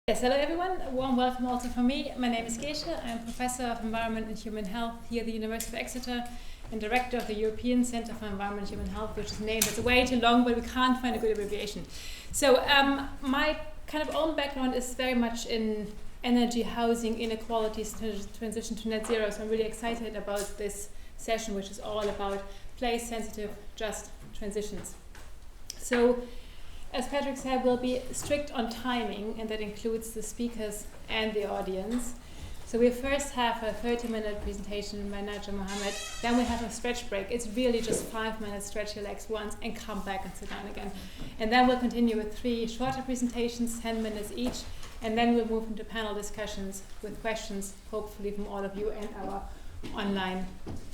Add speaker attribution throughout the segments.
Speaker 1: Yes, hello everyone. A warm welcome also from me. My name is Gesche. I'm Professor of Environment and Human Health here at the University of Exeter and Director of the European Centre for Environment and Human Health, which is named, it's way too long, but we can't find a good abbreviation. So my kind of own background is very much in energy, housing, inequalities, transition to net zero. So I'm really excited about this session, which is all about place-sensitive, just transitions. So, as Patrick said, we'll be strict on timing, and that includes the speakers and the audience. So we first have a 30-minute presentation by Najma Mohamed, then we have a stretch break. It's really just 5 minutes, stretch your legs once, and come back and sit down again. And then we'll continue with 3 shorter presentations, 10 minutes each, and then we'll move into panel discussions with questions, hopefully from all of you and our online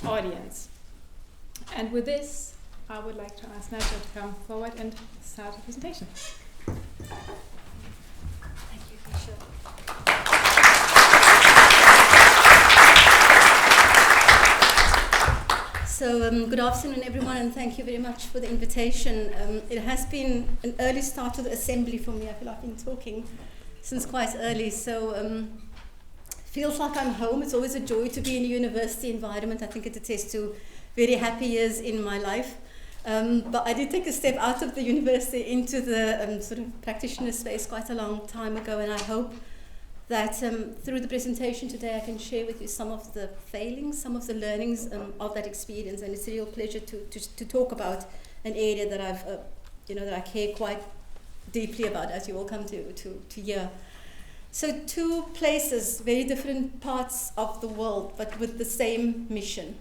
Speaker 1: audience. And with this, I would like to ask Najma to come forward and start the presentation.
Speaker 2: Thank you, Gesche. So good afternoon, everyone, and thank you very much for the invitation. It has been an early start to the assembly for me. I feel I've been talking since quite early, so feels like I'm home. It's always a joy to be in a university environment. I think it attests to very happy years in my life. But I did take a step out of the university into the sort of practitioner space quite a long time ago, and I hope that through the presentation today I can share with you some of the failings, some of the learnings of that experience, and it's a real pleasure to talk about an area that I've that I care quite deeply about, as you all come to hear. So 2 places, very different parts of the world, but with the same mission.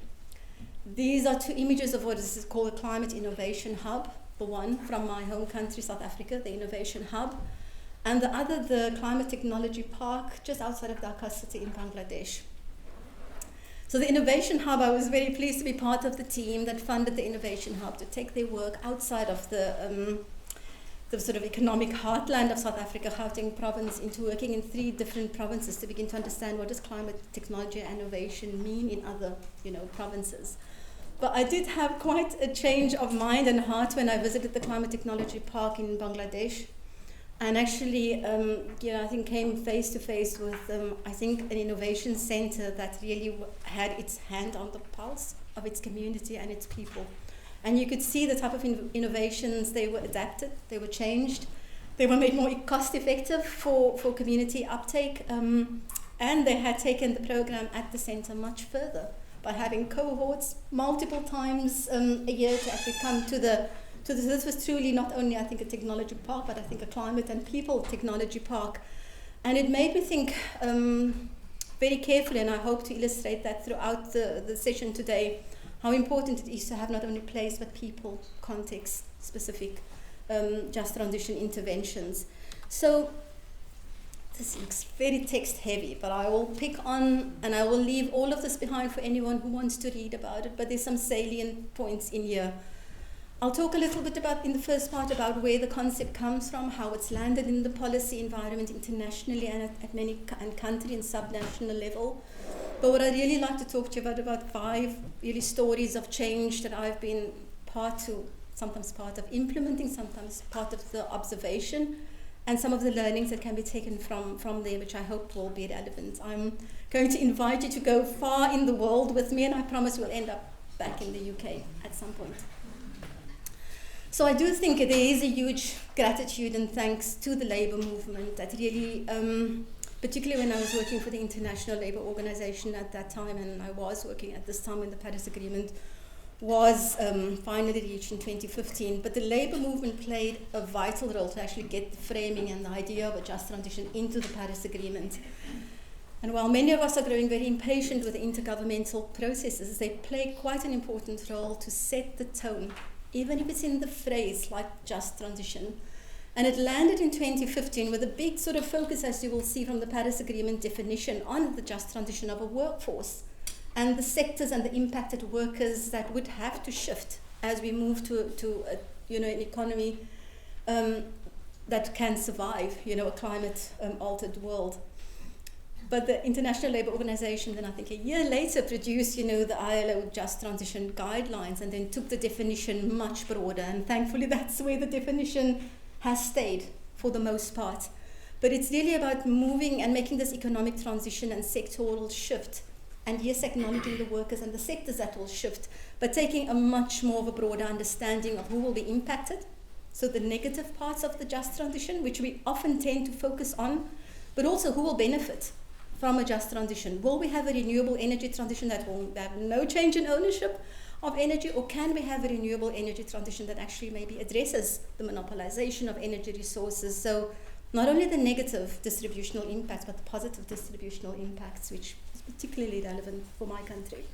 Speaker 2: These are 2 images of what is called a Climate Innovation Hub. The one from my home country, South Africa, the Innovation Hub, and the other, the Climate Technology Park, just outside of Dhaka city in Bangladesh. So the Innovation Hub, I was very pleased to be part of the team that funded the Innovation Hub to take their work outside of the sort of economic heartland of South Africa, Gauteng province, into working in 3 different provinces to begin to understand what does climate technology and innovation mean in other, provinces. But I did have quite a change of mind and heart when I visited the Climate Technology Park in Bangladesh, and actually, I think came face to face with, an innovation center that really had its hand on the pulse of its community and its people. And you could see the type of innovations, they were adapted, they were changed, they were made more cost effective for community uptake, and they had taken the program at the center much further by having cohorts multiple times a year to actually come to this was truly not only, I think, a technology park, but I think a climate and people technology park. And it made me think very carefully, and I hope to illustrate that throughout the session today, how important it is to have not only place but people, context, specific just transition interventions. So this looks very text heavy, but I will pick on, and I will leave all of this behind for anyone who wants to read about it, but there's some salient points in here. I'll talk a little bit about, in the first part, about where the concept comes from, how it's landed in the policy environment internationally and at many country and subnational level. But what I'd really like to talk to you about 5 really stories of change that I've been sometimes part of implementing, sometimes part of the observation, and some of the learnings that can be taken from there, which I hope will be relevant. I'm going to invite you to go far in the world with me, and I promise we'll end up back in the UK at some point. So I do think there is a huge gratitude and thanks to the labour movement that really, particularly when I was working for the International Labour Organization at that time, and I was working at this time when the Paris Agreement was finally reached in 2015, but the labour movement played a vital role to actually get the framing and the idea of a just transition into the Paris Agreement. And while many of us are growing very impatient with the intergovernmental processes, they play quite an important role to set the tone, even if it's in the phrase like just transition. And it landed in 2015 with a big sort of focus, as you will see from the Paris Agreement definition, on the just transition of a workforce and the sectors and the impacted workers that would have to shift as we move to an economy that can survive, a climate altered world. But the International Labour Organization then, I think a year later, produced, the ILO Just Transition Guidelines, and then took the definition much broader. And thankfully, that's where the definition has stayed for the most part. But it's really about moving and making this economic transition and sectoral shift. And yes, acknowledging the workers and the sectors that will shift, but taking a much more of a broader understanding of who will be impacted. So the negative parts of the just transition, which we often tend to focus on, but also who will benefit from a just transition. Will we have a renewable energy transition that will have no change in ownership of energy, or can we have a renewable energy transition that actually maybe addresses the monopolization of energy resources? So not only the negative distributional impacts, but the positive distributional impacts, which is particularly relevant for my country.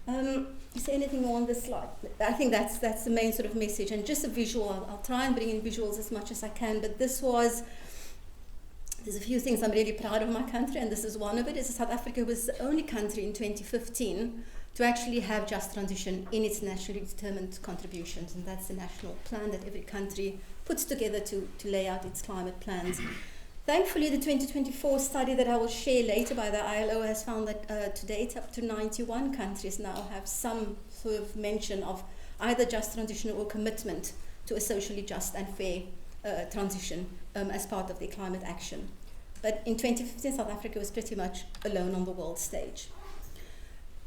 Speaker 2: Is there anything more on this slide? I think that's the main sort of message, and just a visual. I'll try and bring in visuals as much as I can, but there's a few things I'm really proud of my country, and this is one of it. Is South Africa was the only country in 2015 to actually have just transition in its nationally determined contributions, and that's the national plan that every country puts together to lay out its climate plans. Thankfully, the 2024 study that I will share later by the ILO has found that to date up to 91 countries now have some sort of mention of either just transition or commitment to a socially just and fair transition as part of their climate action. But in 2015, South Africa was pretty much alone on the world stage.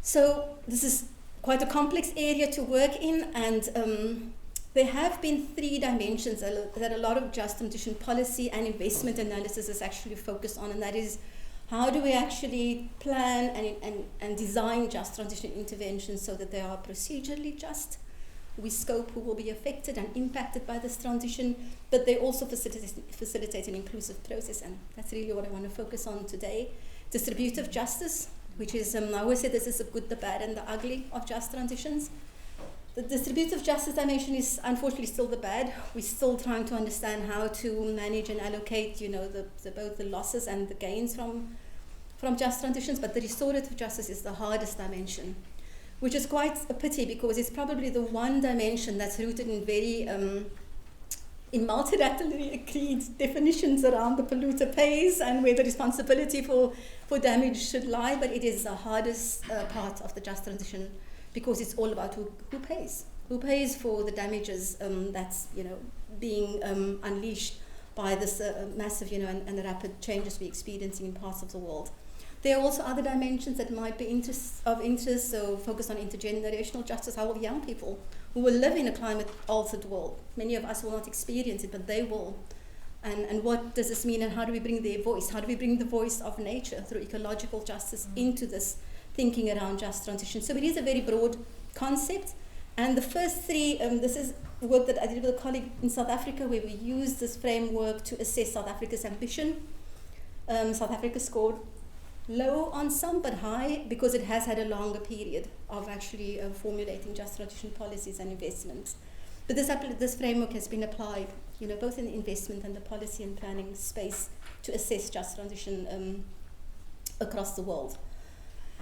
Speaker 2: So this is quite a complex area to work in, and there have been three dimensions that a lot of just transition policy and investment analysis is actually focused on, and that is how do we actually plan and design just transition interventions so that they are procedurally just. We scope who will be affected and impacted by this transition, but they also facilitate an inclusive process, and that's really what I want to focus on today. Distributive justice, which is, I always say this is the good, the bad, and the ugly of just transitions. The distributive justice dimension is unfortunately still the bad. We're still trying to understand how to manage and allocate, both the losses and the gains from just transitions, but the restorative justice is the hardest dimension, which is quite a pity because it's probably the one dimension that's rooted in very in multilaterally agreed definitions around the polluter pays and where the responsibility for damage should lie, but it is the hardest part of the just transition because it's all about who pays. Who pays for the damages that's being unleashed by this massive and the rapid changes we're experiencing in parts of the world. There are also other dimensions that might be of interest, so focus on intergenerational justice. How will young people who will live in a climate-altered world, many of us will not experience it, but they will. And what does this mean, and how do we bring their voice? How do we bring the voice of nature through ecological justice into this thinking around just transition? So it is a very broad concept. And the first three, this is work that I did with a colleague in South Africa where we used this framework to assess South Africa's ambition. South Africa scored low on some, but high because it has had a longer period of actually formulating just transition policies and investments. But this framework has been applied, both in the investment and the policy and planning space to assess just transition across the world.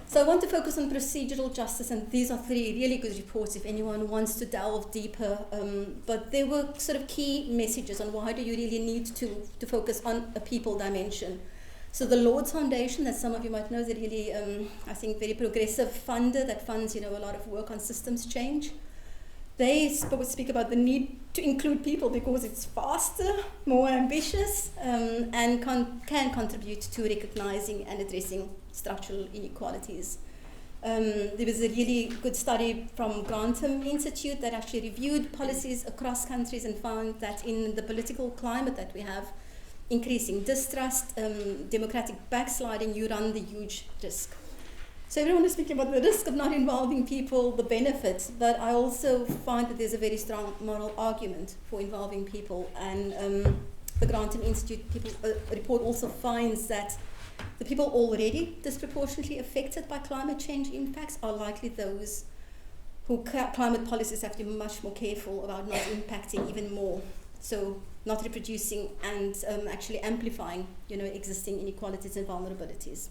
Speaker 2: So I want to focus on procedural justice, and these are three really good reports if anyone wants to delve deeper. But there were sort of key messages on why do you really need to focus on a people dimension. So the Lord's Foundation, that some of you might know, is a really, I think, very progressive funder that funds, a lot of work on systems change. They speak about the need to include people because it's faster, more ambitious, and can contribute to recognizing and addressing structural inequalities. There was a really good study from Grantham Institute that actually reviewed policies across countries and found that in the political climate that we have, increasing distrust, democratic backsliding, you run the huge risk. So everyone is speaking about the risk of not involving people, the benefits, but I also find that there's a very strong moral argument for involving people. And the Grantham Institute report also finds that the people already disproportionately affected by climate change impacts are likely those who climate policies have to be much more careful about not impacting even more. So not reproducing and actually amplifying, existing inequalities and vulnerabilities.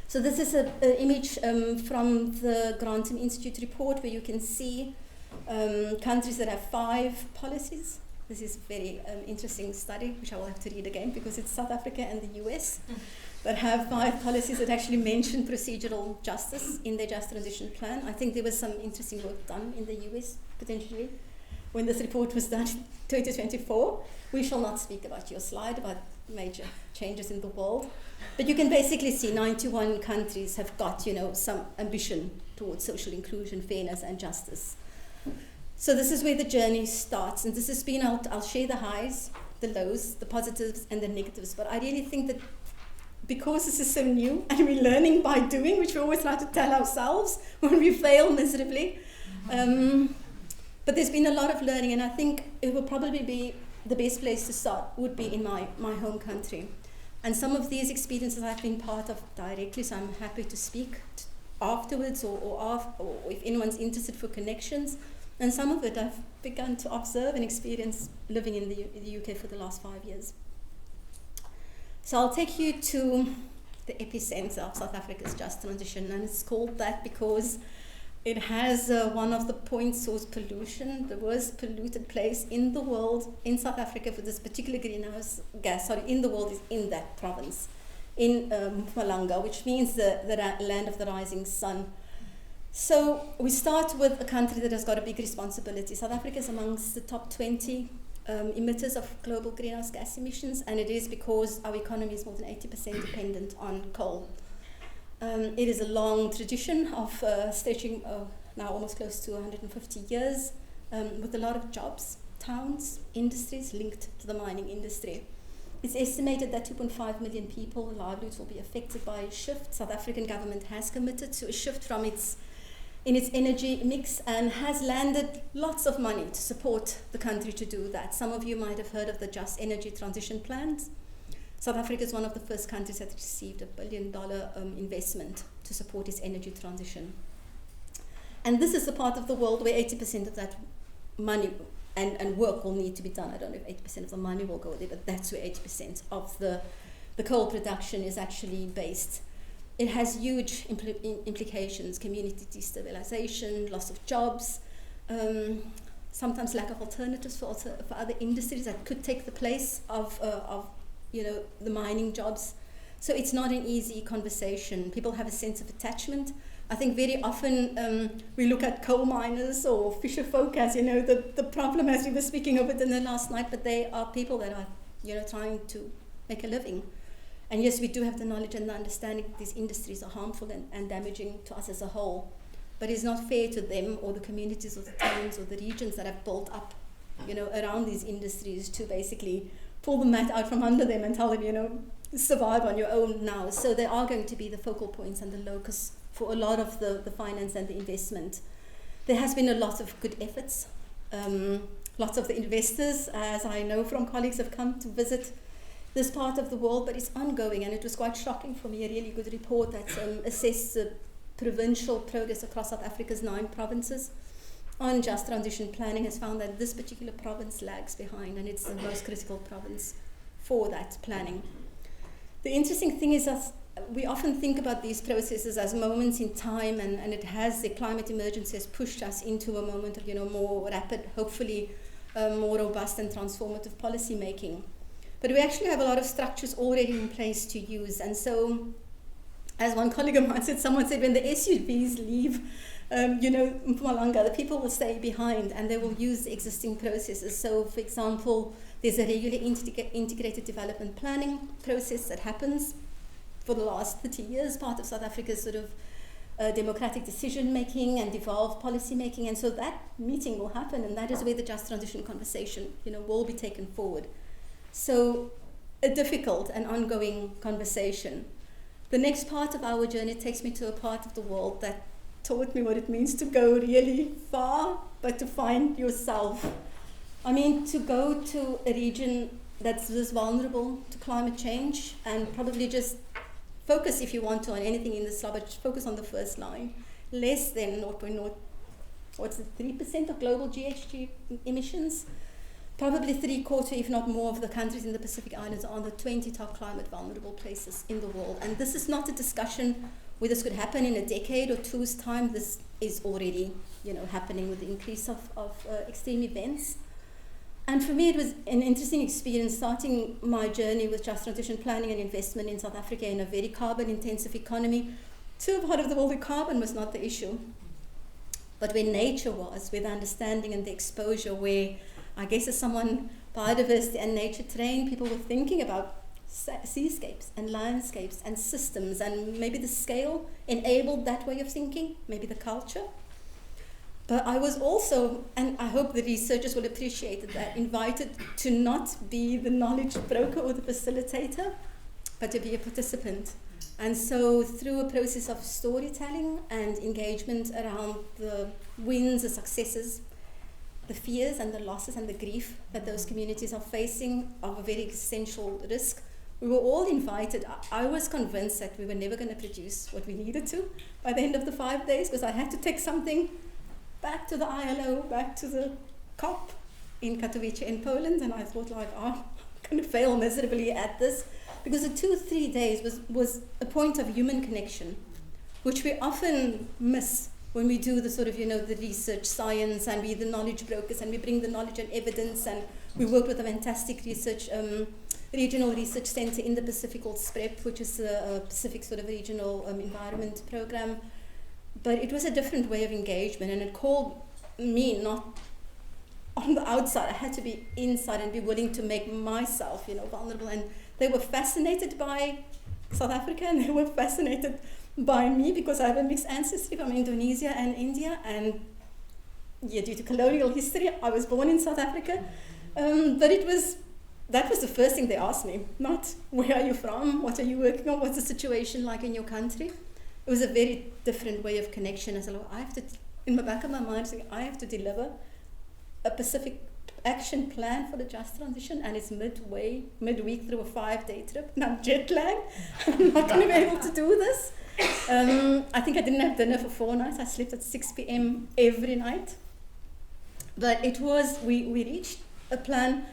Speaker 2: So this is an image from the Grantham Institute report where you can see countries that have 5 policies. This is a very interesting study, which I will have to read again because it's South Africa and the US, that have 5 policies that actually mention procedural justice in their just transition plan. I think there was some interesting work done in the US, potentially. when this report was done in 2024. We shall not speak about your slide about major changes in the world, but you can basically see 91 countries have got, some ambition towards social inclusion, fairness, and justice. So this is where the journey starts, and this has been, I'll share the highs, the lows, the positives, and the negatives, but I really think that because this is so new and we're learning by doing, which we always like to tell ourselves when we fail miserably, but there's been a lot of learning, and I think it will probably be the best place to start would be in my home country. And some of these experiences I've been part of directly, so I'm happy to speak afterwards or if anyone's interested for connections. And some of it I've begun to observe and experience living in the UK for the last 5 years. So I'll take you to the epicenter of South Africa's just transition, and it's called that because it has one of the point source pollution, the worst polluted place in the world, in South Africa for this particular greenhouse gas, in the world is in that province, in Mpumalanga, which means the land of the rising sun. So we start with a country that has got a big responsibility. South Africa is amongst the top 20 emitters of global greenhouse gas emissions, and it is because our economy is more than 80% dependent on coal. It is a long tradition of stretching now almost close to 150 years, with a lot of jobs, towns, industries linked to the mining industry. It's estimated that 2.5 million people livelihoods will be affected by a shift. South African government has committed to a shift from its energy mix and has landed lots of money to support the country to do that. Some of you might have heard of the Just Energy Transition Plans. South Africa is one of the first countries that received $1 billion investment to support its energy transition. And this is the part of the world where 80% of that money and work will need to be done. I don't know if 80% of the money will go there, but that's where 80% of the coal production is actually based. It has huge implications: community destabilization, loss of jobs, sometimes lack of alternatives for other industries that could take the place of the mining jobs. So it's not an easy conversation. People have a sense of attachment. I think very often we look at coal miners or fisher folk as, the problem, as we were speaking of it in the last night, but they are people that are, trying to make a living. And yes, we do have the knowledge and the understanding that these industries are harmful and damaging to us as a whole. But it's not fair to them or the communities or the towns or the regions that have built up, around these industries to basically pull the mat out from under them and tell them, survive on your own now. So they are going to be the focal points and the locus for a lot of the finance and the investment. There has been a lot of good efforts. Lots of the investors, as I know from colleagues, have come to visit this part of the world, but it's ongoing, and it was quite shocking for me. A really good report that assessed the provincial progress across South Africa's 9 provinces on just transition planning has found that this particular province lags behind, and it's the most critical province for that planning. The interesting thing is that we often think about these processes as moments in time, and the climate emergency has pushed us into a moment of more rapid, hopefully more robust and transformative policy making. But we actually have a lot of structures already in place to use. And so, as one colleague of mine said, someone said when the SUVs leave, Mpumalanga, the people will stay behind and they will use the existing processes. So, for example, there's a regular integrated development planning process that happens for the last 30 years, part of South Africa's sort of democratic decision making and devolved policy making. And so that meeting will happen, and that is where the just transition conversation, will be taken forward. So a difficult and ongoing conversation. The next part of our journey takes me to a part of the world that taught me what it means to go really far, but to find yourself. I mean, to go to a region that's this vulnerable to climate change and probably just focus, if you want to, on anything in the slide, but focus on the first line. Less than 3% of global GHG emissions. Probably 3/4, if not more, of the countries in the Pacific Islands are on the 20 top climate vulnerable places in the world. And this is not a discussion where this could happen in a decade or two's time. This is already, happening with the increase of extreme events. And for me, it was an interesting experience starting my journey with just transition planning and investment in South Africa in a very carbon-intensive economy to a part of the world where carbon was not the issue. but where nature was, where the understanding and the exposure, where I guess as someone biodiversity and nature trained, people were thinking about seascapes and landscapes and systems, and maybe the scale enabled that way of thinking, maybe the culture. But I was also, and I hope the researchers will appreciate that, invited to not be the knowledge broker or the facilitator, but to be a participant. And so through a process of storytelling and engagement around the wins, the successes, the fears and the losses and the grief that those communities are facing of a very existential risk, we were all invited. I was convinced that we were never going to produce what we needed to by the end of the 5 days, because I had to take something back to the ILO, back to the COP in Katowice in Poland, and I thought like, oh, I'm going to fail miserably at this, because the 2-3 days was a point of human connection, which we often miss when we do the sort of, the research science, and we're the knowledge brokers, and we bring the knowledge and evidence, and we work with a fantastic research, regional research center in the Pacific called SPREP, which is a Pacific sort of regional environment program. But it was a different way of engagement, and it called me not on the outside. I had to be inside and be willing to make myself, vulnerable. And they were fascinated by South Africa, and they were fascinated by me because I have a mixed ancestry from Indonesia and India. And due to colonial history, I was born in South Africa. But that was the first thing they asked me, not where are you from, what are you working on, what's the situation like in your country. It was a very different way of connection. As I have to, in the back of my mind, I have to deliver a Pacific action plan for the just transition, and it's midweek through a 5-day trip, and I'm jet lagged. I'm not going to be able to do this. I think I didn't have dinner for 4 nights. I slept at 6 p.m. every night. But it was, we reached a plan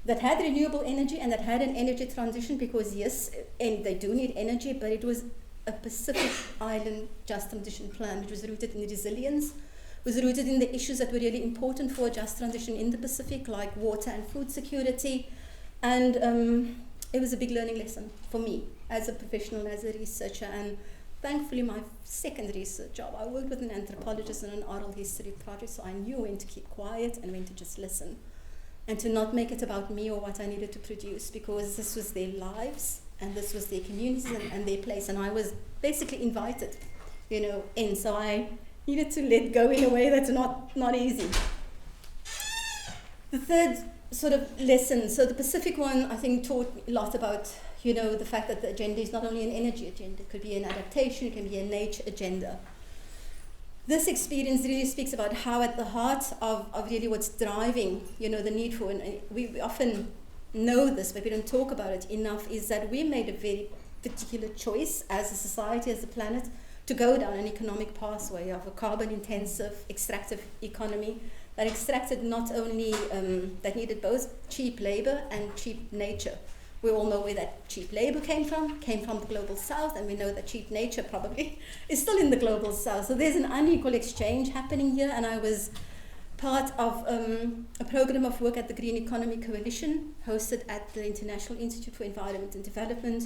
Speaker 2: that had renewable energy and that had an energy transition, because yes, and they do need energy, but it was a Pacific Island just transition plan, which was rooted in resilience, was rooted in the issues that were really important for a just transition in the Pacific, like water and food security. And it was a big learning lesson for me as a professional, as a researcher. And thankfully, my second research job, I worked with an anthropologist on an oral history project, so I knew when to keep quiet and when to just listen, and to not make it about me or what I needed to produce, because this was their lives and this was their communities and their place, and I was basically invited, in. So I needed to let go in a way that's not easy. The third sort of lesson, so the Pacific one, I think taught me a lot about, the fact that the agenda is not only an energy agenda, it could be an adaptation, it can be a nature agenda. This experience really speaks about how at the heart of really what's driving, the need for, and we often know this, but we don't talk about it enough, is that we made a very particular choice as a society, as a planet, to go down an economic pathway of a carbon-intensive, extractive economy that extracted not only, that needed both cheap labor and cheap nature. We all know where that cheap labor came from the global south, and we know that cheap nature probably is still in the global south. So there's an unequal exchange happening here, and I was part of a program of work at the Green Economy Coalition, hosted at the International Institute for Environment and Development.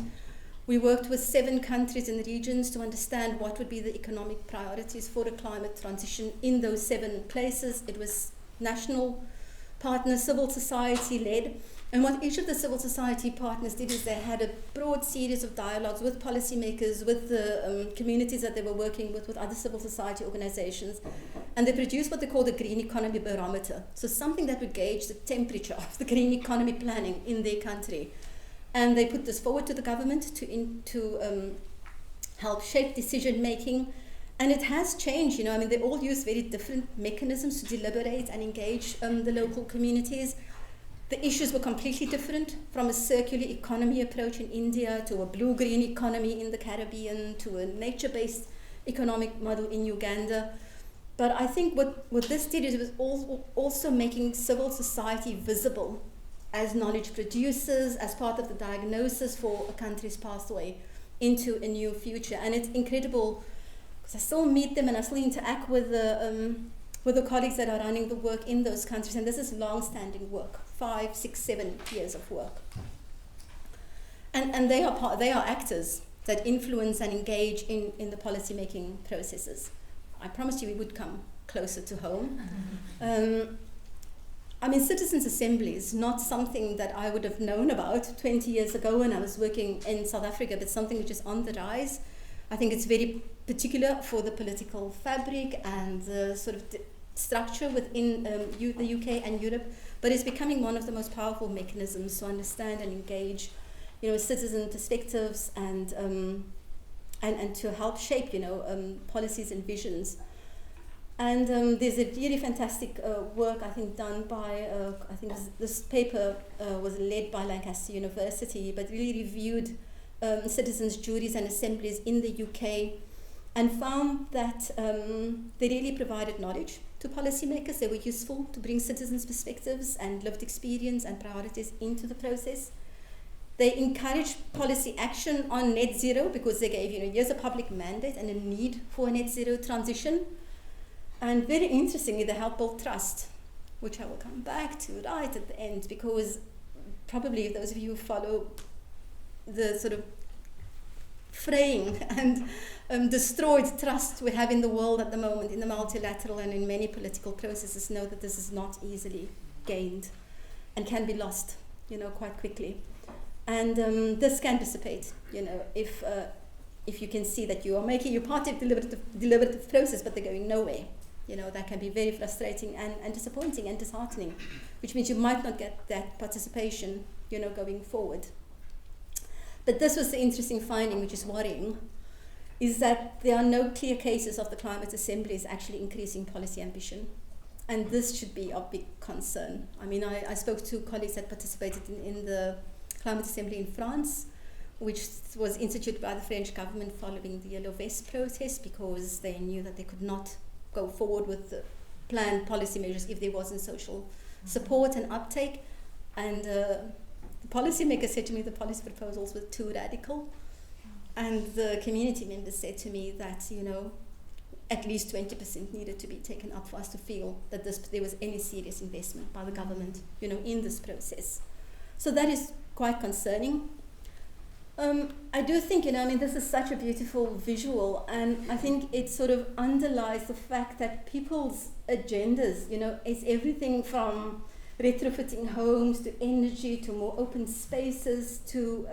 Speaker 2: We worked with 7 countries and regions to understand what would be the economic priorities for a climate transition in those 7 places. It was national partners, civil society led. And what each of the civil society partners did is they had a broad series of dialogues with policymakers, with the communities that they were working with other civil society organizations. And they produced what they call the Green Economy Barometer. So something that would gauge the temperature of the green economy planning in their country. And they put this forward to the government to help shape decision making. And it has changed, they all use very different mechanisms to deliberate and engage the local communities. The issues were completely different, from a circular economy approach in India to a blue-green economy in the Caribbean to a nature-based economic model in Uganda. But I think what this did is it was also making civil society visible as knowledge producers, as part of the diagnosis for a country's pathway into a new future. And it's incredible, because I still meet them and I still interact with the colleagues that are running the work in those countries, and this is long-standing work, 5, 6, 7 years of work. And they are actors that influence and engage in the policy-making processes. I promised you we would come closer to home. I mean, citizens' assembly is not something that I would have known about 20 years ago when I was working in South Africa, but something which is on the rise. I think it's very particular for the political fabric and the sort of structure within the UK and Europe, but it's becoming one of the most powerful mechanisms to understand and engage, citizen perspectives and to help shape, policies and visions. And there's a really fantastic work, I think, done by, I think this paper was led by Lancaster University, but really reviewed citizens' juries and assemblies in the UK and found that they really provided knowledge to policymakers. They were useful to bring citizens' perspectives and lived experience and priorities into the process. They encouraged policy action on net zero because they gave, here's a public mandate and a need for a net zero transition. And very interestingly, they help build trust, which I will come back to right at the end, because probably those of you who follow the sort of fraying and destroyed trust we have in the world at the moment, in the multilateral and in many political processes, know that this is not easily gained and can be lost, quite quickly. And this can dissipate, if you can see that you are making your part of deliberative process, but they're going nowhere. That can be very frustrating and disappointing and disheartening, which means you might not get that participation, going forward. But this was the interesting finding, which is worrying, is that there are no clear cases of the climate assemblies actually increasing policy ambition. And this should be of big concern. I mean, I spoke to colleagues that participated in the climate assembly in France, which was instituted by the French government following the Yellow Vest protest, because they knew that they could not go forward with the planned policy measures if there wasn't social support and uptake. And the policymakers said to me the policy proposals were too radical. And the community members said to me that, at least 20% needed to be taken up for us to feel that there was any serious investment by the government, in this process. So that is quite concerning. I do think, this is such a beautiful visual, and I think it sort of underlies the fact that people's agendas, is everything from retrofitting homes to energy to more open spaces to,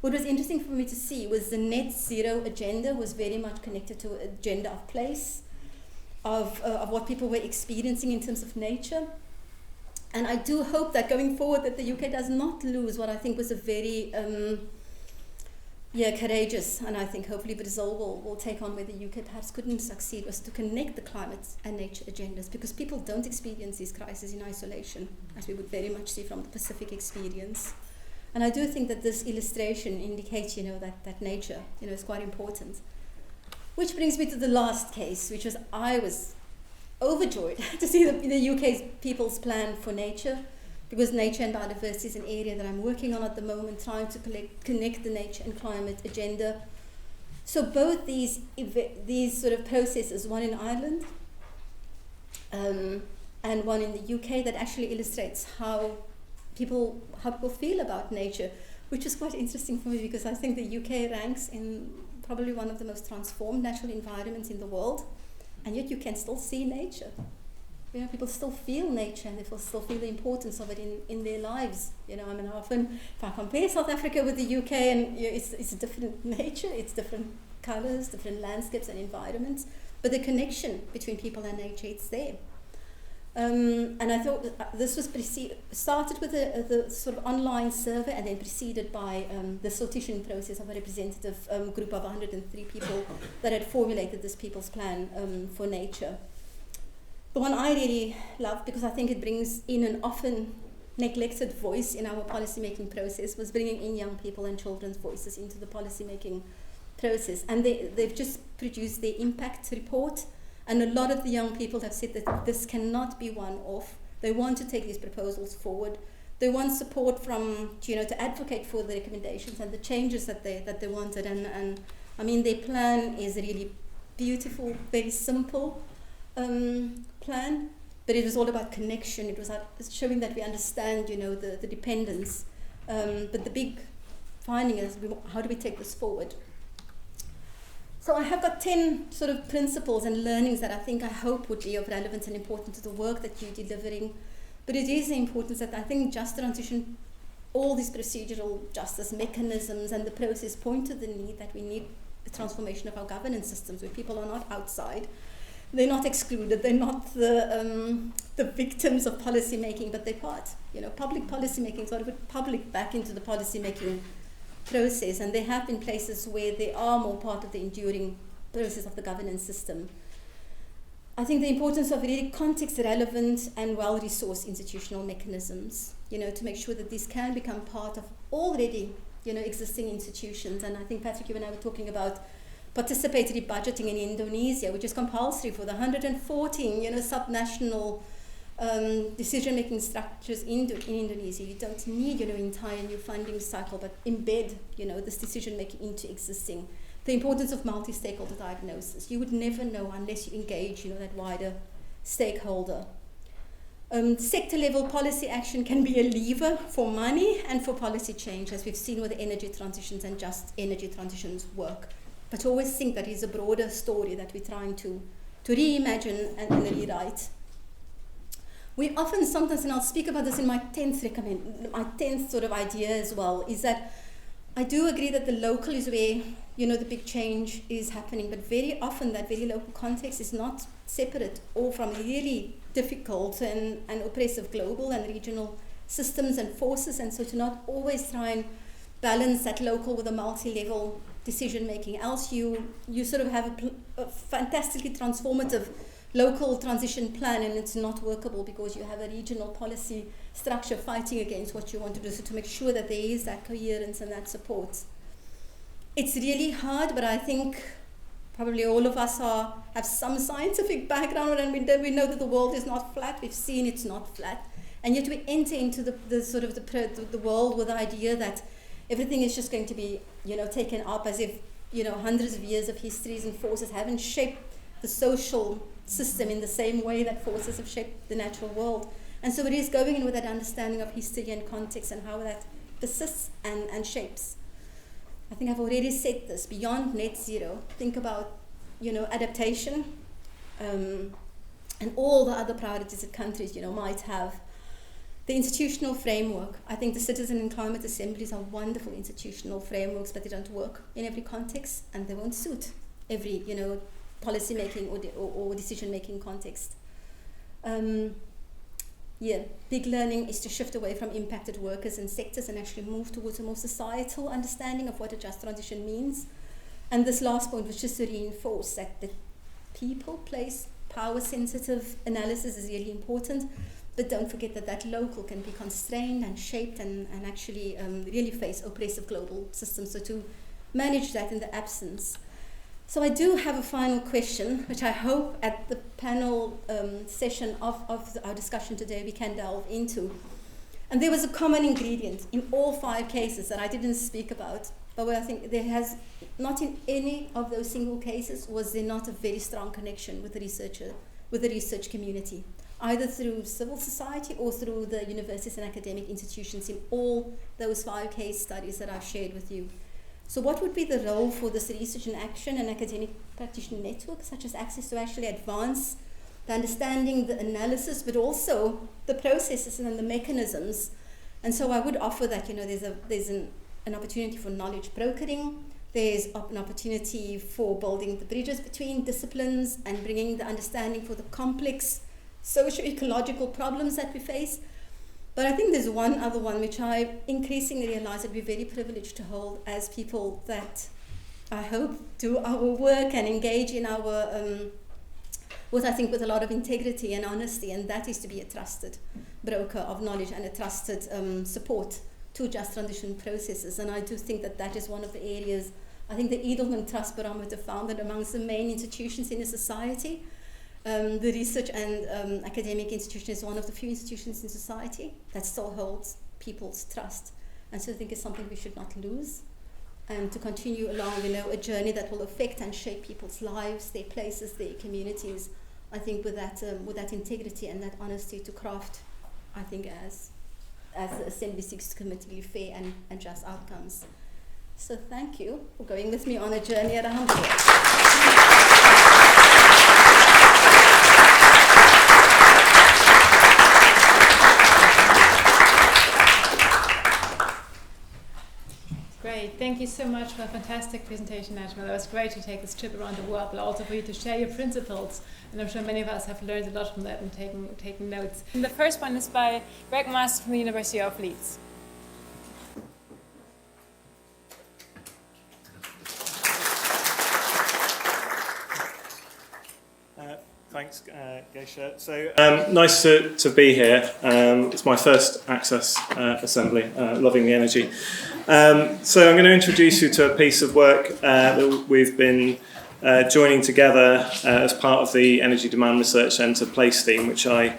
Speaker 2: what was interesting for me to see was the net zero agenda was very much connected to an agenda of place, of what people were experiencing in terms of nature. And I do hope that going forward that the UK does not lose what I think was a very courageous, and I think hopefully Brazil will take on where the UK perhaps couldn't succeed, was to connect the climate and nature agendas, because people don't experience these crises in isolation, as we would very much see from the Pacific experience. And I do think that this illustration indicates, that nature, is quite important. Which brings me to the last case, which was I was overjoyed to see the UK's People's Plan for Nature, because nature and biodiversity is an area that I'm working on at the moment, trying to connect the nature and climate agenda. So both these sort of processes, one in Ireland and one in the UK, that actually illustrates how people feel about nature, which is quite interesting for me, because I think the UK ranks in probably one of the most transformed natural environments in the world. And yet you can still see nature. People still feel nature, and they still feel the importance of it in their lives. Often if I compare South Africa with the UK, and it's a different nature, it's different colours, different landscapes and environments, but the connection between people and nature, it's there. And I thought that this was started with the sort of online survey, and then preceded by the sortition process of a representative group of 103 people that had formulated this People's Plan for Nature. The one I really loved, because I think it brings in an often neglected voice in our policymaking process, was bringing in young people and children's voices into the policymaking process. And they've just produced their impact report. And a lot of the young people have said that this cannot be one-off. They want to take these proposals forward. They want support from, to advocate for the recommendations and the changes that they wanted. And I mean, their plan is a really beautiful, very simple plan, but it was all about connection. It was showing that we understand, the dependence. But the big finding is, how do we take this forward? So I have got 10 sort of principles and learnings that I hope would be of relevance and important to the work that you're delivering. But it is the importance that I think just transition, all these procedural justice mechanisms and the process point to the need that we need a transformation of our governance systems where people are not outside. They're not excluded. They're not the victims of policy making, but they're part. Public policy making sort of put public back into the policy making process, and there have been places where they are more part of the enduring process of the governance system. I think the importance of really context-relevant and well-resourced institutional mechanisms, to make sure that these can become part of already, existing institutions. And I think, Patrick, you and I were talking about participatory budgeting in Indonesia, which is compulsory for the 114, subnational decision-making structures in Indonesia. You don't need, entire new funding cycle, but embed, this decision-making into existing. The importance of multi-stakeholder diagnosis. You would never know unless you engage, that wider stakeholder. Sector-level policy action can be a lever for money and for policy change, as we've seen with the energy transitions and just energy transitions work. But always think that is a broader story that we're trying to reimagine and rewrite. We often sometimes, and I'll speak about this in my 10th sort of idea as well, is that I do agree that the local is where, the big change is happening, but very often that very local context is not separate or from really difficult and oppressive global and regional systems and forces, and so to not always try and balance that local with a multi-level decision making, else you sort of have a fantastically transformative local transition plan and it's not workable because you have a regional policy structure fighting against what you want to do. So to make sure that there is that coherence and that support. It's really hard, but I think probably all of us have some scientific background and we know that the world is not flat. We've seen it's not flat. And yet we enter into the world with the idea that everything is just going to be, taken up as if, hundreds of years of histories and forces haven't shaped the social system in the same way that forces have shaped the natural world. And so it is going in with that understanding of history and context and how that persists and shapes. I think I've already said this, beyond net zero, think about, adaptation and all the other priorities that countries, might have. The institutional framework, I think the citizen and climate assemblies are wonderful institutional frameworks, but they don't work in every context and they won't suit every, policy making or decision making context. Big learning is to shift away from impacted workers and sectors and actually move towards a more societal understanding of what a just transition means. And this last point was just to reinforce that the people, place, power sensitive analysis is really important. But don't forget that local can be constrained and shaped and actually really face oppressive global systems. So to manage that in the absence. So I do have a final question, which I hope at the panel session of our discussion today we can delve into. And there was a common ingredient in all 5 cases that I didn't speak about, but where I think there has, not in any of those single cases, was there not a very strong connection with the research community, either through civil society or through the universities and academic institutions in all those 5 case studies that I've shared with you. So what would be the role for this research and action and academic practitioner network, such as Access, to actually advance the understanding, the analysis, but also the processes and the mechanisms? And so I would offer that, there's an opportunity for knowledge brokering, there's an opportunity for building the bridges between disciplines and bringing the understanding for the complex socio-ecological problems that we face. But I think there's one other one which I increasingly realize that we're very privileged to hold as people that I hope do our work and engage in our, with a lot of integrity and honesty, and that is to be a trusted broker of knowledge and a trusted support to just transition processes. And I do think that is one of the areas. I think the Edelman Trust Barometer found that amongst the main institutions in a society, the research and academic institution is one of the few institutions in society that still holds people's trust. And so I think it's something we should not lose, and to continue along, a journey that will affect and shape people's lives, their places, their communities. I think with that integrity and that honesty to craft, I think as the Assembly seeks to commit to fair and just outcomes. So thank you for going with me on a journey around here.
Speaker 1: Great, thank you so much for a fantastic presentation, Najma. That was great to take this trip around the world, but also for you to share your principles. And I'm sure many of us have learned a lot from that and taken notes. And the first one is by Greg Marsden from the University of Leeds.
Speaker 3: Thanks, Gesche. So nice to be here. It's my first Access assembly, loving the energy. So I'm going to introduce you to a piece of work that we've been joining together as part of the Energy Demand Research Centre PLACE team, which I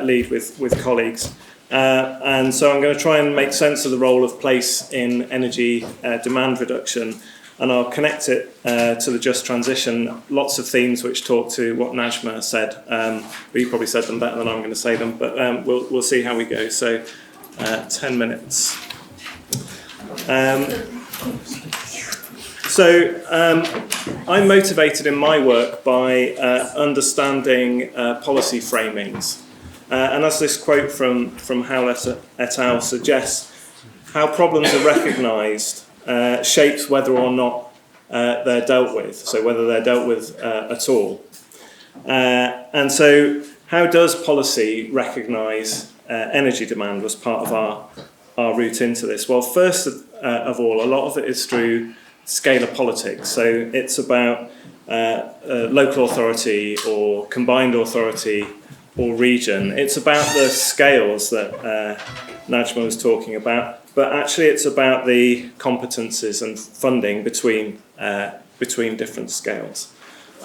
Speaker 3: lead with colleagues. And so I'm going to try and make sense of the role of PLACE in energy demand reduction. And I'll connect it to the just transition. Lots of themes which talk to what Najma said, but you probably said them better than I'm going to say them. But we'll see how we go. So 10 minutes. I'm motivated in my work by understanding policy framings. And as this quote from Howlett et al. Suggests, how problems are recognised shapes whether or not they're dealt with, so whether they're dealt with at all. And so how does policy recognise energy demand as part of our route into this? Well, first of all, a lot of it is through scalar politics. So it's about local authority or combined authority or region. It's about the scales that Najma was talking about. But actually, it's about the competences and funding between different scales.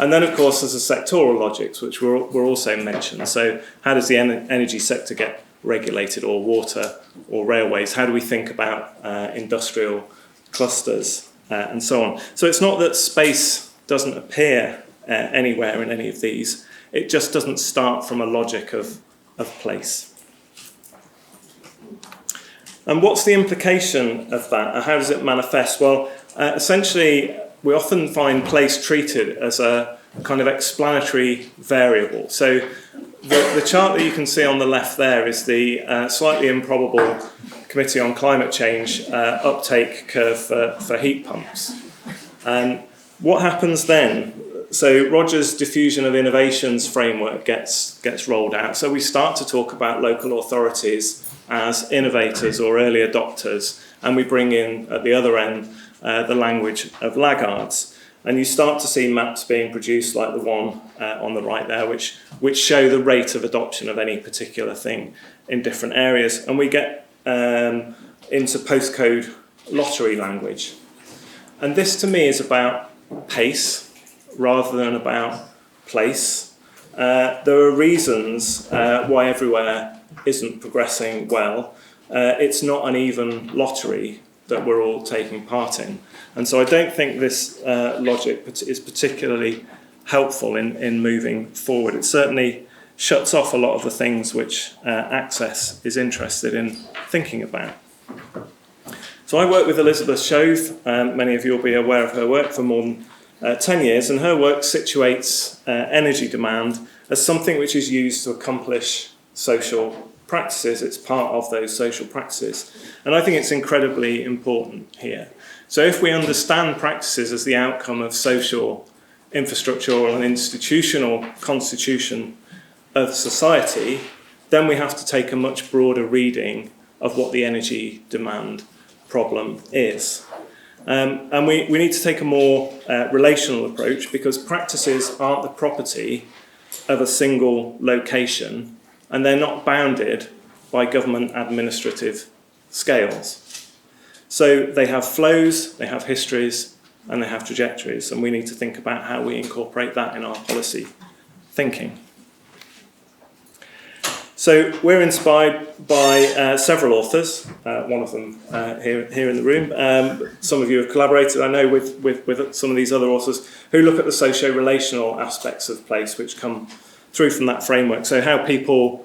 Speaker 3: And then, of course, there's the sectoral logics, which were also mentioned. So how does the energy sector get regulated, or water, or railways? How do we think about industrial clusters, and so on? So it's not that space doesn't appear anywhere in any of these. It just doesn't start from a logic of place. And what's the implication of that? And how does it manifest? Well, essentially, we often find place treated as a kind of explanatory variable. So the chart that you can see on the left there is the slightly improbable Committee on Climate Change uptake curve for heat pumps. And what happens then? So Roger's diffusion of innovations framework gets rolled out. So we start to talk about local authorities as innovators or early adopters, and we bring in at the other end the language of laggards. And you start to see maps being produced like the one on the right there, which show the rate of adoption of any particular thing in different areas. And we get into postcode lottery language. And this to me is about pace rather than about place. There are reasons why everywhere isn't progressing well. It's not an even lottery that we're all taking part in. And so I don't think this logic is particularly helpful in moving forward. It certainly shuts off a lot of the things which Access is interested in thinking about. So I work with Elizabeth Shove. Many of you will be aware of her work for more than 10 years, and her work situates energy demand as something which is used to accomplish social practices. It's part of those social practices. And I think it's incredibly important here. So if we understand practices as the outcome of social, infrastructural and institutional constitution of society, then we have to take a much broader reading of what the energy demand problem is. And we need to take a more relational approach, because practices aren't the property of a single location, and they're not bounded by government administrative scales. So they have flows, they have histories, and they have trajectories, and we need to think about how we incorporate that in our policy thinking. So we're inspired by several authors, one of them here in the room. Some of you have collaborated, I know, with some of these other authors who look at the socio-relational aspects of place, which come through from that framework. So how people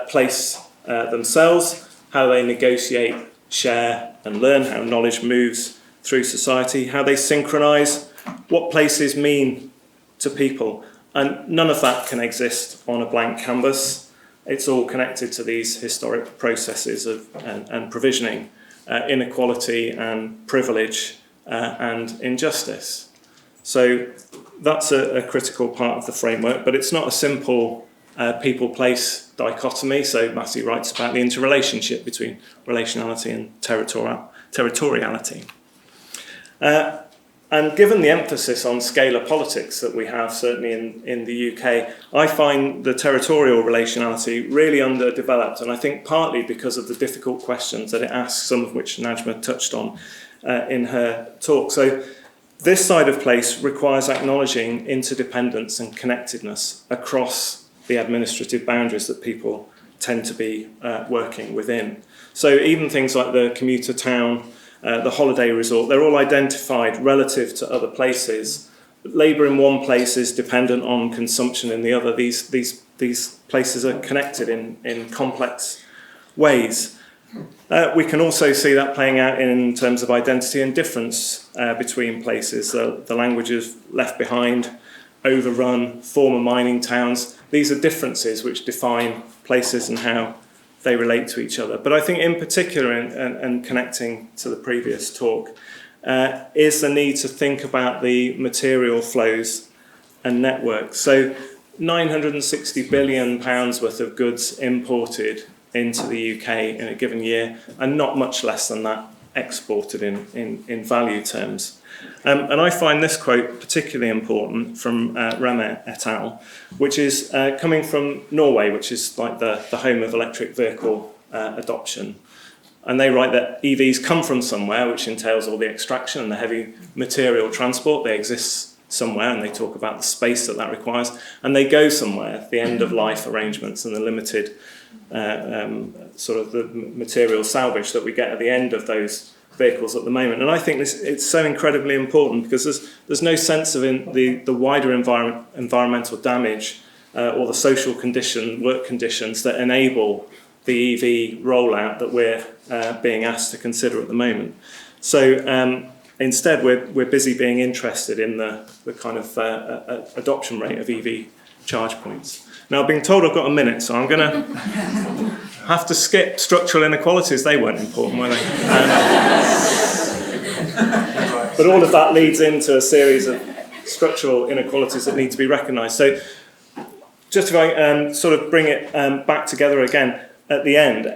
Speaker 3: place themselves, how they negotiate, share and learn, how knowledge moves through society, how they synchronise, what places mean to people. And none of that can exist on a blank canvas. It's all connected to these historic processes and provisioning, inequality and privilege and injustice. So that's a critical part of the framework, but it's not a simple people-place dichotomy. So Massey writes about the interrelationship between relationality and territoriality. And given the emphasis on scalar politics that we have, certainly in the UK, I find the territorial relationality really underdeveloped, and I think partly because of the difficult questions that it asks, some of which Najma touched on in her talk. So this side of place requires acknowledging interdependence and connectedness across the administrative boundaries that people tend to be working within. So even things like the commuter town, the holiday resort, they're all identified relative to other places. Labour in one place is dependent on consumption in the other. These places are connected in complex ways. We can also see that playing out in terms of identity and difference between places. The languages left behind, overrun, former mining towns. These are differences which define places and how they relate to each other. But I think in particular, and connecting to the previous talk, is the need to think about the material flows and networks. So £960 billion worth of goods imported into the UK in a given year, and not much less than that exported in value terms. And I find this quote particularly important from Remme et al., which is coming from Norway, which is like the home of electric vehicle adoption. And they write that EVs come from somewhere, which entails all the extraction and the heavy material transport. They exist somewhere, and they talk about the space that requires, and they go somewhere, the end-of-life arrangements and the limited sort of the material salvage that we get at the end of those vehicles at the moment. And I think it's so incredibly important because there's no sense of the wider environmental damage or the social work conditions that enable the EV rollout that we're being asked to consider at the moment. So instead we're busy being interested in the kind of adoption rate of EV charge points. Now, I've been told I've got a minute, so I'm going to have to skip structural inequalities. They weren't important, were they? But all of that leads into a series of structural inequalities that need to be recognised. So just if I sort of bring it back together again at the end,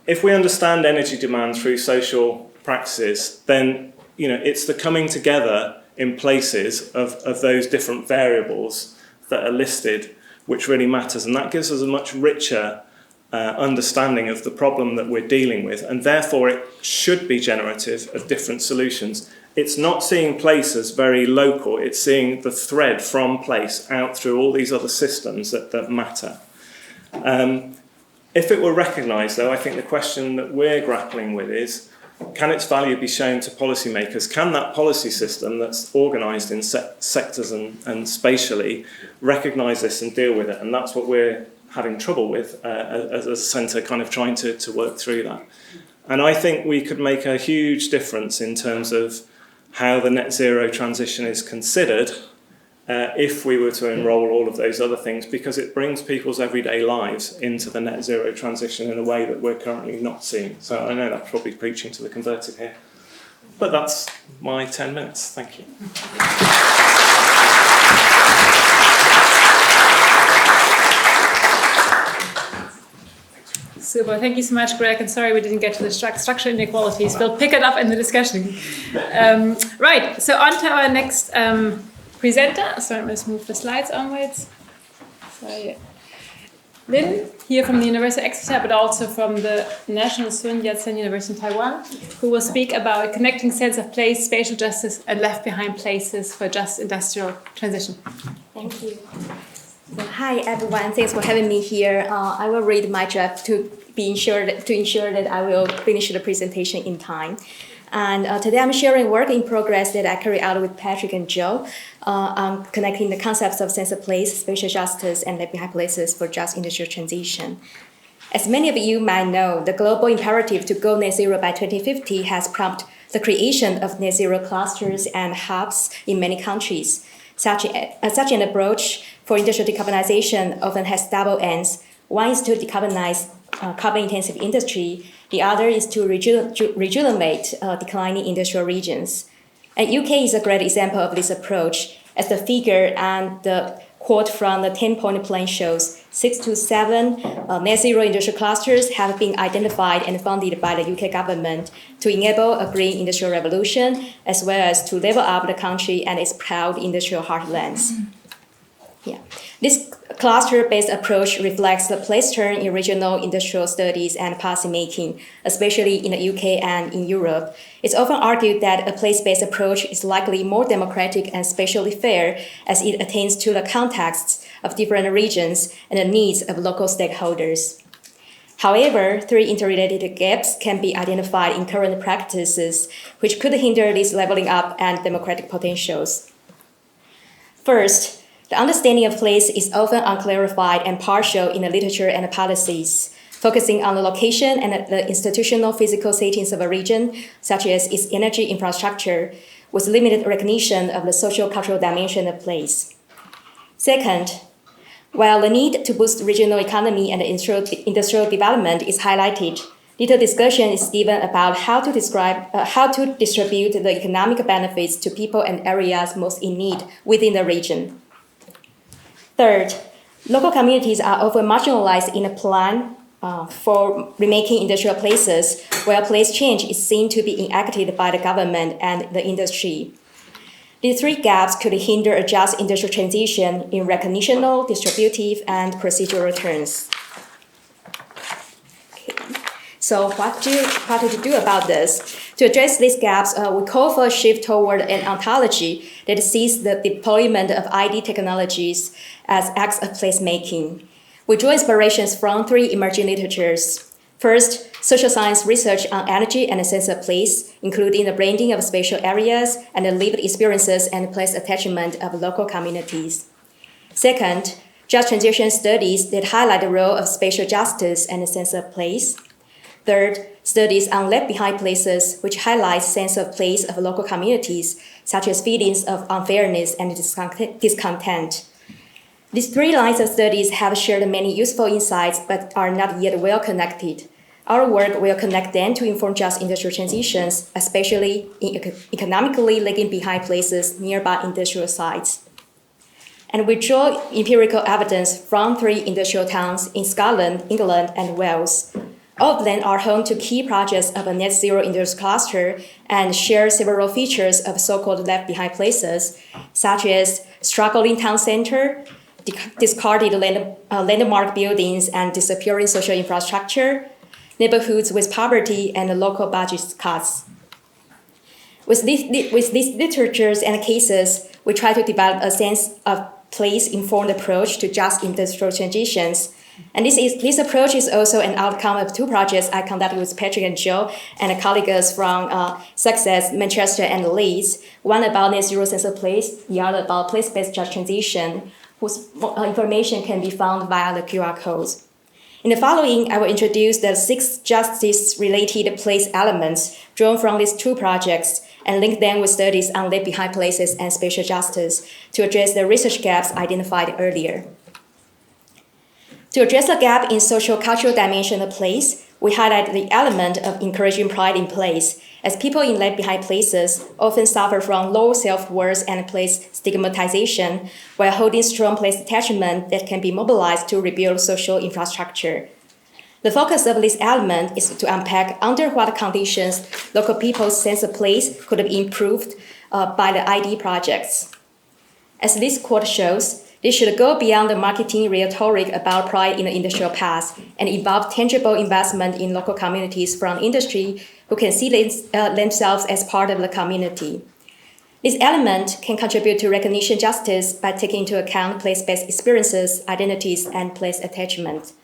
Speaker 3: if we understand energy demand through social practices, then it's the coming together in places of those different variables that are listed which really matters, and that gives us a much richer understanding of the problem that we're dealing with, and therefore it should be generative of different solutions. It's not seeing place as very local, it's seeing the thread from place out through all these other systems that matter. If it were recognised, though, I think the question that we're grappling with is, can its value be shown to policymakers? Can that policy system that's organised in sectors and spatially recognise this and deal with it? And that's what we're having trouble with as a centre, kind of trying to work through that. And I think we could make a huge difference in terms of how the net zero transition is considered if we were to enrol all of those other things, because it brings people's everyday lives into the net zero transition in a way that we're currently not seeing. So I know that's probably preaching to the converted here, but that's my 10 minutes. Thank you.
Speaker 1: Super, thank you so much, Greg, and sorry we didn't get to the structural inequalities. We'll pick it up in the discussion. Right, so on to our next presenter. So let's move the slides onwards. So yeah. Lynn, here from the University of Exeter, but also from the National Sun Yat-Sen University in Taiwan, who will speak about connecting sense of place, spatial justice, and left behind places for just industrial transition.
Speaker 4: Thank you. So, hi everyone, thanks for having me here. I will read my draft to ensure that I will finish the presentation in time. And today I'm sharing work in progress that I carry out with Patrick and Joe on connecting the concepts of sense of place, spatial justice, and left behind places for just industrial transition. As many of you might know, the global imperative to go net zero by 2050 has prompted the creation of net zero clusters and hubs in many countries. Such an approach for industrial decarbonization often has double ends. One is to decarbonize carbon-intensive industry. The other is to rejuvenate declining industrial regions. And UK is a great example of this approach, as the figure and the quote from the 10-point plan shows. 6 to 7 net zero industrial clusters have been identified and funded by the UK government to enable a green industrial revolution, as well as to level up the country and its proud industrial heartlands. Yeah. This cluster-based approach reflects the place turn in regional industrial studies and policymaking, especially in the UK and in Europe. It's often argued that a place-based approach is likely more democratic and spatially fair, as it attains to the contexts of different regions and the needs of local stakeholders. However, 3 interrelated gaps can be identified in current practices, which could hinder this leveling up and democratic potentials. First, the understanding of place is often unclarified and partial in the literature and the policies, focusing on the location and the institutional physical settings of a region, such as its energy infrastructure, with limited recognition of the social-cultural dimension of place. Second, while the need to boost regional economy and industrial development is highlighted, little discussion is given about how to distribute the economic benefits to people and areas most in need within the region. Third, local communities are often marginalized in a plan for remaking industrial places, where place change is seen to be enacted by the government and the industry. These 3 gaps could hinder a just industrial transition in recognitional, distributive, and procedural terms. Okay. So what to do about this? To address these gaps, we call for a shift toward an ontology that sees the deployment of ID technologies as acts of placemaking. We draw inspirations from 3 emerging literatures. First, social science research on energy and a sense of place, including the branding of spatial areas and the lived experiences and place attachment of local communities. Second, just transition studies that highlight the role of spatial justice and a sense of place. Third, studies on left-behind places, which highlight sense of place of local communities, such as feelings of unfairness and discontent. These 3 lines of studies have shared many useful insights, but are not yet well connected. Our work will connect them to inform just industrial transitions, especially in economically lagging behind places nearby industrial sites. And we draw empirical evidence from 3 industrial towns in Scotland, England, and Wales. All of them are home to key projects of a net zero industrial cluster and share several features of so-called left-behind places, such as struggling town center, discarded landmark buildings and disappearing social infrastructure, neighborhoods with poverty and local budget cuts. With these literatures and cases, we try to develop a sense of place-informed approach to just industrial transitions. And this approach is also an outcome of 2 projects I conducted with Patrick and Joe and colleagues from Sussex, Manchester, and Leeds. One about net zero sense of place, the other about place-based just transition, whose information can be found via the QR codes. In the following, I will introduce the 6 justice-related place elements drawn from these 2 projects and link them with studies on left-behind places and spatial justice to address the research gaps identified earlier. To address the gap in social-cultural dimension of place, we highlight the element of encouraging pride in place, as people in left-behind places often suffer from low self-worth and place stigmatization, while holding strong place attachment that can be mobilized to rebuild social infrastructure. The focus of this element is to unpack under what conditions local people's sense of place could be improved by the ID projects. As this quote shows, they should go beyond the marketing rhetoric about pride in the industrial past and involve tangible investment in local communities from industry who can see themselves as part of the community. This element can contribute to recognition justice by taking into account place-based experiences, identities, and place attachment.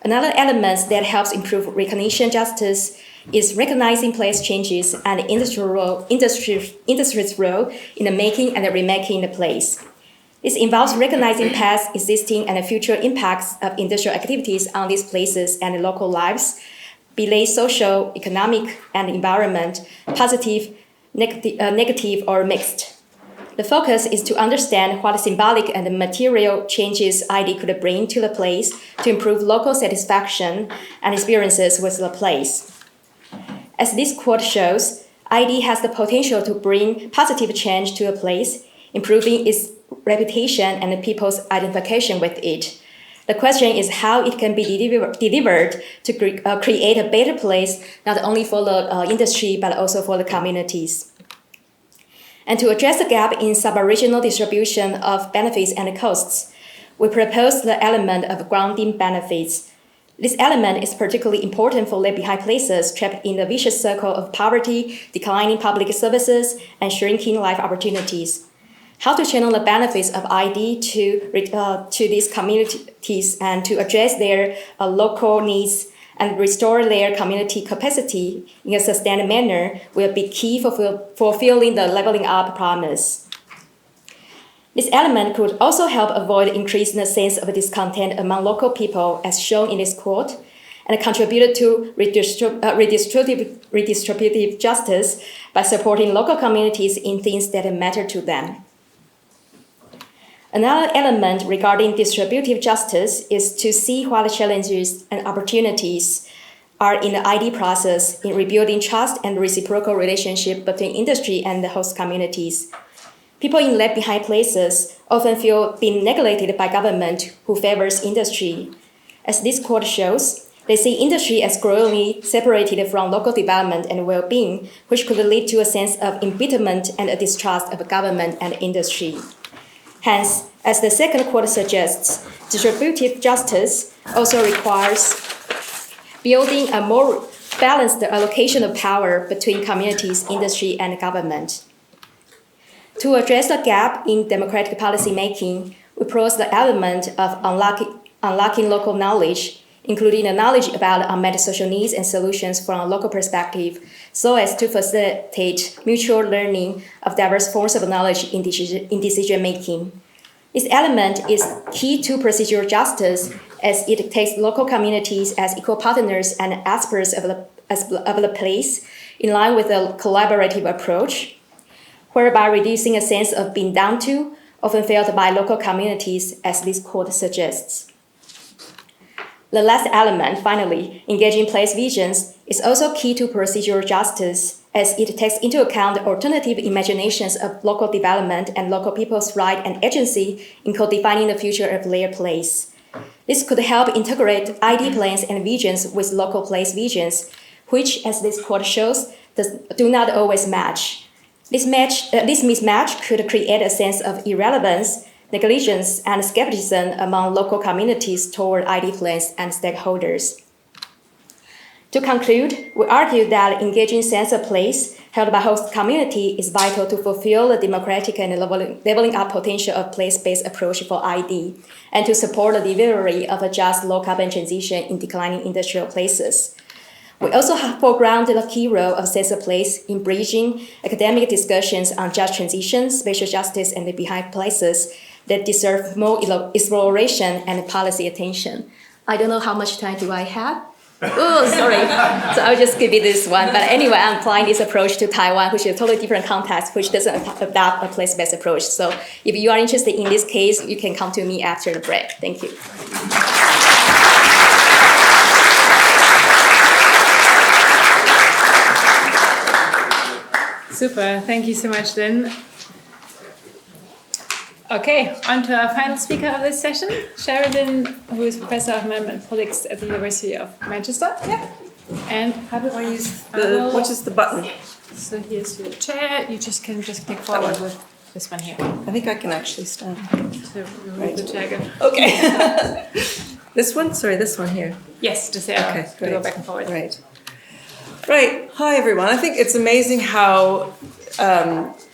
Speaker 4: Another element that helps improve recognition justice is recognizing place changes and the industry's role in the making and the remaking the place. This involves recognizing past, existing, and future impacts of industrial activities on these places and local lives, be they social, economic, and environment, positive, negative, or mixed. The focus is to understand what symbolic and material changes ID could bring to the place to improve local satisfaction and experiences with the place. As this quote shows, ID has the potential to bring positive change to a place, improving its reputation and people's identification with it. The question is how it can be delivered to create a better place, not only for the industry, but also for the communities. And to address the gap in sub-regional distribution of benefits and costs, we propose the element of grounding benefits. This element is particularly important for left-behind places trapped in the vicious circle of poverty, declining public services, and shrinking life opportunities. How to channel the benefits of ID to these communities and to address their local needs and restore their community capacity in a sustained manner will be key for fulfilling the leveling up promise. This element could also help avoid increasing the sense of discontent among local people, as shown in this quote, and contributed to redistributive justice by supporting local communities in things that matter to them. Another element regarding distributive justice is to see what challenges and opportunities are in the ID process in rebuilding trust and reciprocal relationship between industry and the host communities. People in left-behind places often feel being neglected by government who favors industry. As this quote shows, they see industry as growingly separated from local development and well-being, which could lead to a sense of embitterment and a distrust of government and industry. Hence, as the second quote suggests, distributive justice also requires building a more balanced allocation of power between communities, industry, and government. To address the gap in democratic policy making, we propose the element of unlocking local knowledge, including the knowledge about unmet social needs and solutions from a local perspective, so as to facilitate mutual learning of diverse forms of knowledge in decision making. This element is key to procedural justice, as it takes local communities as equal partners and experts of the place, in line with a collaborative approach, whereby reducing a sense of being down to, often felt by local communities, as this quote suggests. The last element, finally, engaging place visions, is also key to procedural justice, as it takes into account the alternative imaginations of local development and local people's right and agency in co-defining the future of their place. This could help integrate ID plans and visions with local place visions, which, as this quote shows, do not always match. This mismatch could create a sense of irrelevance, negligence, and skepticism among local communities toward ID plans and stakeholders. To conclude, we argue that engaging sense of place held by host community is vital to fulfill the democratic and leveling up potential of place-based approach for ID, and to support the delivery of a just low-carbon transition in declining industrial places. We also have foregrounded the key role of sense of place in bridging academic discussions on just transition, spatial justice, and the behind places that deserve more exploration and policy attention. I don't know how much time do I have. Oh, sorry. So I'll just give you this one. But anyway, I'm applying this approach to Taiwan, which is a totally different context, which doesn't adopt a place-based approach. So if you are interested in this case, you can come to me after the break. Thank you.
Speaker 1: Super. Thank you so much, Lynn. Okay, on to our final speaker of this session, Sherilyn, who is Professor of Environment Politics at the University of Manchester. Yeah. And how do I use
Speaker 5: which is the button?
Speaker 1: So here's your chair. You can click forward with this one here.
Speaker 5: I think I can actually stand.
Speaker 1: So remove the chair again.
Speaker 5: Okay. This one? Sorry, this one here.
Speaker 1: Yes, just there.
Speaker 5: Okay, great.
Speaker 1: Go back and forward.
Speaker 5: Right. Right. Hi, everyone. I think it's amazing how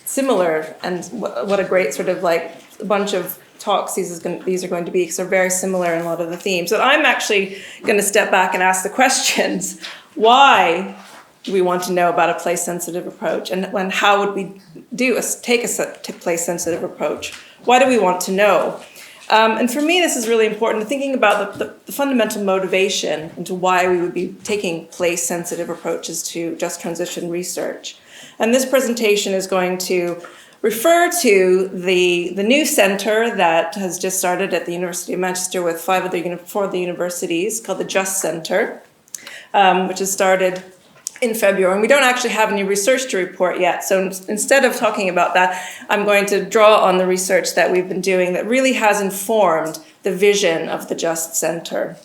Speaker 5: similar and what a great sort of like a bunch of talks these are going to be, because they're very similar in a lot of the themes. So I'm actually going to step back and ask the questions. Why do we want to know about a place-sensitive approach? And how would we take a place-sensitive approach? Why do we want to know? And for me, this is really important, thinking about the fundamental motivation into why we would be taking place-sensitive approaches to just transition research. And this presentation is going to refer to the new center that has just started at the University of Manchester with four of the universities, called the Just Center, which has started in February. And we don't actually have any research to report yet. So instead of talking about that, I'm going to draw on the research that we've been doing that really has informed the vision of the Just Center.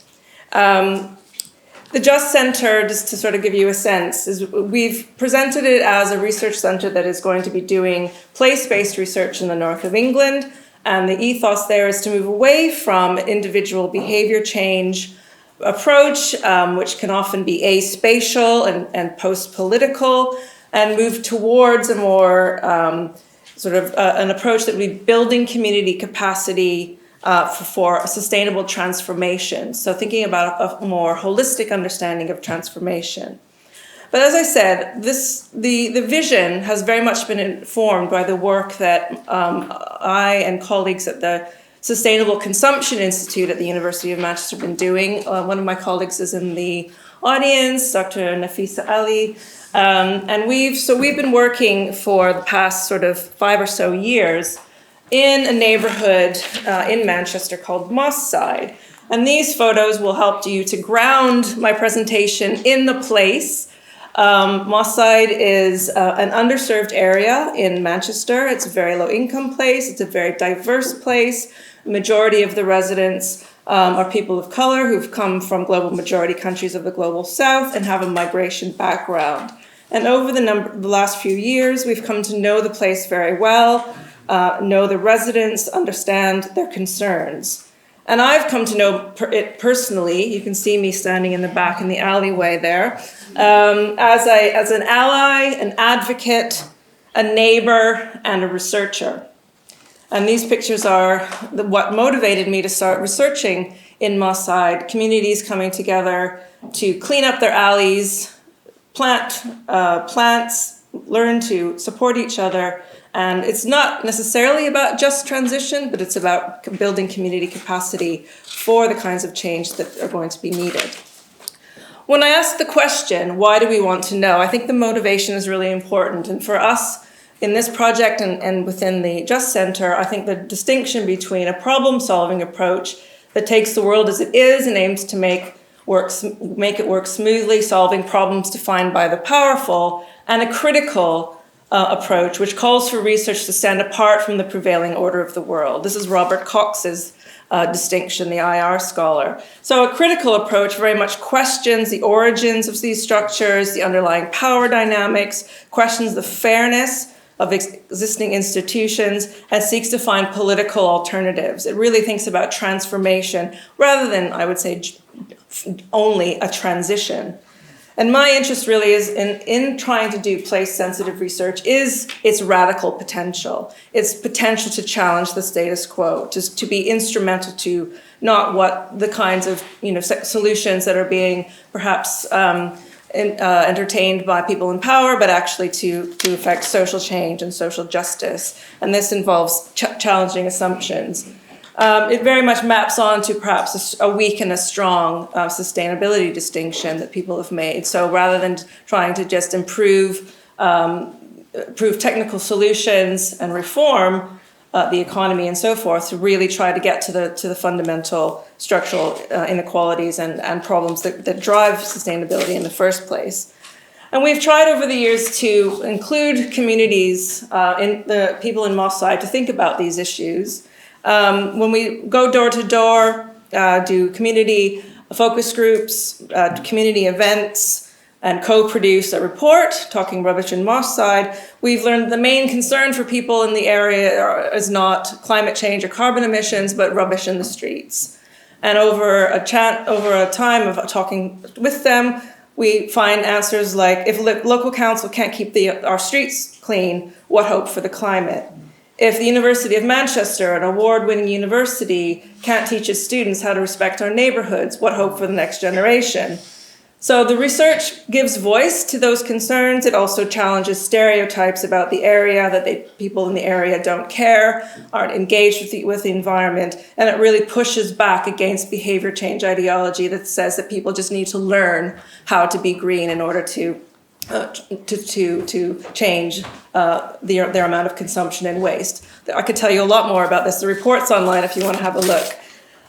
Speaker 5: The Just Center, just to sort of give you a sense, is we've presented it as a research center that is going to be doing place-based research in the north of England. And the ethos there is to move away from individual behavior change approach, which can often be aspatial and post-political, and move towards a more an approach that would be building community capacity for a sustainable transformation. So thinking about a more holistic understanding of transformation. But as I said, the vision has very much been informed by the work that I and colleagues at the Sustainable Consumption Institute at the University of Manchester have been doing. One of my colleagues is in the audience, Dr. Nafisa Ali. And we've been working for the past sort of 5 or so years in a neighborhood in Manchester called Moss Side. And these photos will help you to ground my presentation in the place. Moss Side is an underserved area in Manchester. It's a very low income place. It's a very diverse place. The majority of the residents are people of color who've come from global majority countries of the global south and have a migration background. And over the last few years, we've come to know the place very well, know the residents, understand their concerns. And I've come to know it personally. You can see me standing in the back in the alleyway there, as an ally, an advocate, a neighbor, and a researcher. And these pictures are what motivated me to start researching in Moss Side, communities coming together to clean up their alleys, plant plants, learn to support each other. And it's not necessarily about just transition, but it's about building community capacity for the kinds of change that are going to be needed. When I ask the question, why do we want to know? I think the motivation is really important. And for us in this project and within the Just Center, I think the distinction between a problem-solving approach that takes the world as it is and aims to make it work smoothly, solving problems defined by the powerful, and a critical approach, which calls for research to stand apart from the prevailing order of the world. This is Robert Cox's distinction, the IR scholar. So a critical approach very much questions the origins of these structures, the underlying power dynamics, questions the fairness of existing institutions, and seeks to find political alternatives. It really thinks about transformation rather than, I would say, only a transition. And my interest really is in trying to do place-sensitive research is its radical potential, its potential to challenge the status quo, to be instrumental to not what the kinds of solutions that are being perhaps entertained by people in power, but actually to affect social change and social justice. And this involves challenging assumptions. It very much maps on to perhaps a weak and a strong sustainability distinction that people have made. So rather than trying to just improve technical solutions and reform the economy and so forth, to really try to get to the fundamental structural inequalities and problems that drive sustainability in the first place. And we've tried over the years to include communities, in the people in Moss Side, to think about these issues. When we go door to door, do community focus groups, community events, and co-produce a report, Talking Rubbish in Moss Side, we've learned the main concern for people in the area is not climate change or carbon emissions, but rubbish in the streets. And over a time of talking with them, we find answers like, if local council can't keep our streets clean, what hope for the climate? If the University of Manchester, an award-winning university, can't teach its students how to respect our neighborhoods, what hope for the next generation? So the research gives voice to those concerns. It also challenges stereotypes about the area, that people in the area don't care, aren't engaged with the environment, and it really pushes back against behavior change ideology that says that people just need to learn how to be green in order to change their amount of consumption and waste. I could tell you a lot more about this. The report's online if you want to have a look.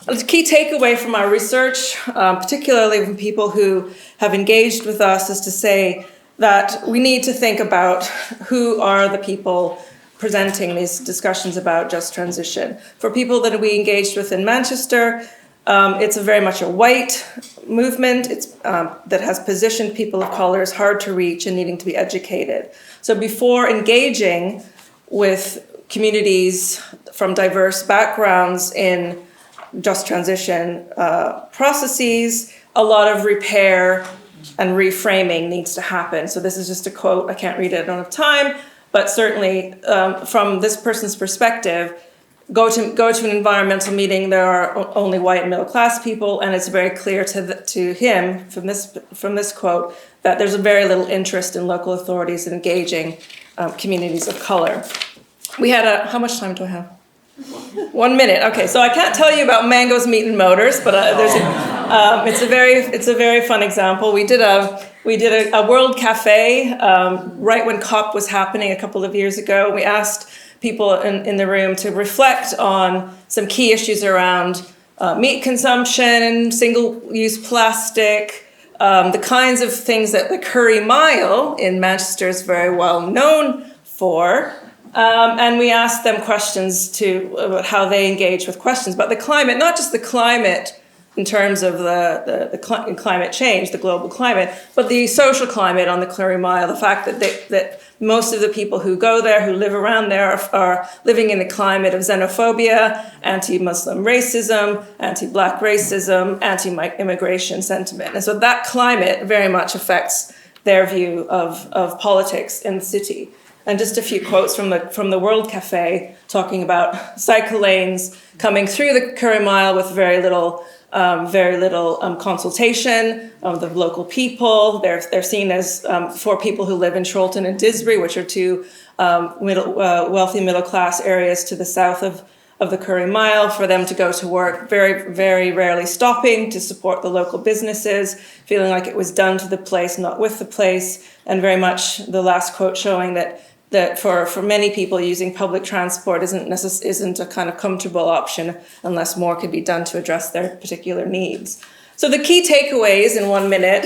Speaker 5: The key takeaway from our research, particularly from people who have engaged with us, is to say that we need to think about who are the people presenting these discussions about just transition. For people that we engaged with in Manchester, it's very much a white movement that has positioned people of color as hard to reach and needing to be educated. So before engaging with communities from diverse backgrounds in just transition processes, a lot of repair and reframing needs to happen. So this is just a quote. I can't read it, I don't have time, but certainly from this person's perspective, go to an environmental meeting, there are only white and middle class people, and it's very clear to him from this quote that there's a very little interest in local authorities in engaging communities of color. We had how much time do I have? 1 minute. Okay, so I can't tell you about Mango's Meat and Motors, but it's a very fun example. We did a World Cafe right when COP was happening a couple of years ago. We asked people in the room to reflect on some key issues around meat consumption, single-use plastic, the kinds of things that the Curry Mile in Manchester is very well known for. And we asked them questions about how they engage with questions about the climate, not just the climate in terms of the climate change, the global climate, but the social climate on the Curry Mile, the fact that most of the people who go there, who live around there, are living in a climate of xenophobia, anti-Muslim racism, anti-Black racism, anti-immigration sentiment. And so that climate very much affects their view of politics in the city. And just a few quotes from the World Cafe talking about cycle lanes coming through the Curry Mile with very little consultation of the local people. They're seen as for people who live in Chorlton and Disbury, which are two wealthy middle class areas to the south of the Curry Mile, for them to go to work, very, very rarely stopping to support the local businesses, feeling like it was done to the place, not with the place, and very much the last quote showing that for many people using public transport isn't a kind of comfortable option unless more could be done to address their particular needs. So the key takeaways in 1 minute,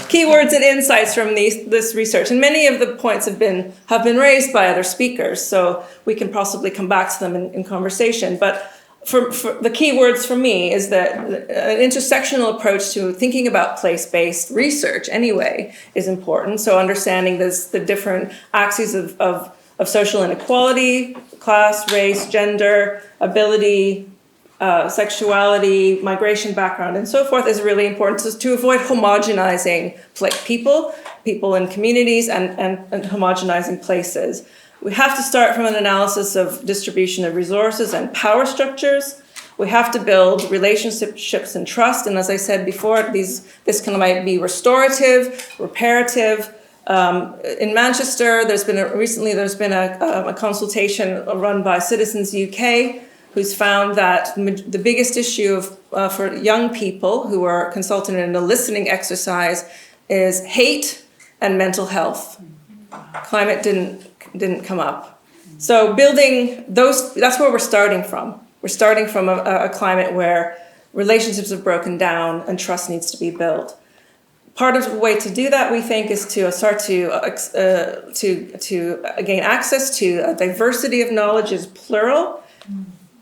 Speaker 5: keywords and insights from this research, and many of the points have been raised by other speakers, so we can possibly come back to them in conversation. But for the key words for me is that an intersectional approach to thinking about place-based research anyway is important. So understanding the different axes of social inequality, class, race, gender, ability, sexuality, migration background, and so forth is really important to avoid homogenizing people in communities and homogenizing places. We have to start from an analysis of distribution of resources and power structures. We have to build relationships and trust. And as I said before, this might be restorative, reparative. In Manchester, there's been a consultation run by Citizens UK, who's found that the biggest issue for young people who are consulted in a listening exercise is hate and mental health. Climate didn't come up. So building those, that's where we're starting from. We're starting from a climate where relationships have broken down and trust needs to be built. Part of the way to do that, we think, is to start to gain access to a diversity of knowledge is plural.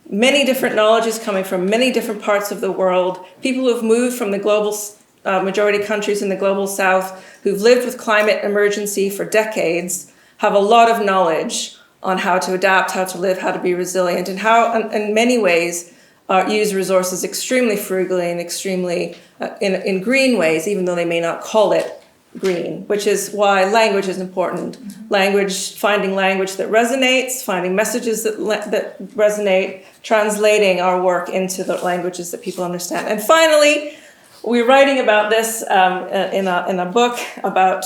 Speaker 5: Many different knowledges coming from many different parts of the world. People who have moved from the global majority countries in the global south, who've lived with climate emergency for decades, have a lot of knowledge on how to adapt, how to live, how to be resilient, and how, in many ways, use resources extremely frugally and extremely in green ways, even though they may not call it green, which is why language is important. Finding language that resonates, finding messages that resonate, translating our work into the languages that people understand. And finally, we're writing about this in a book about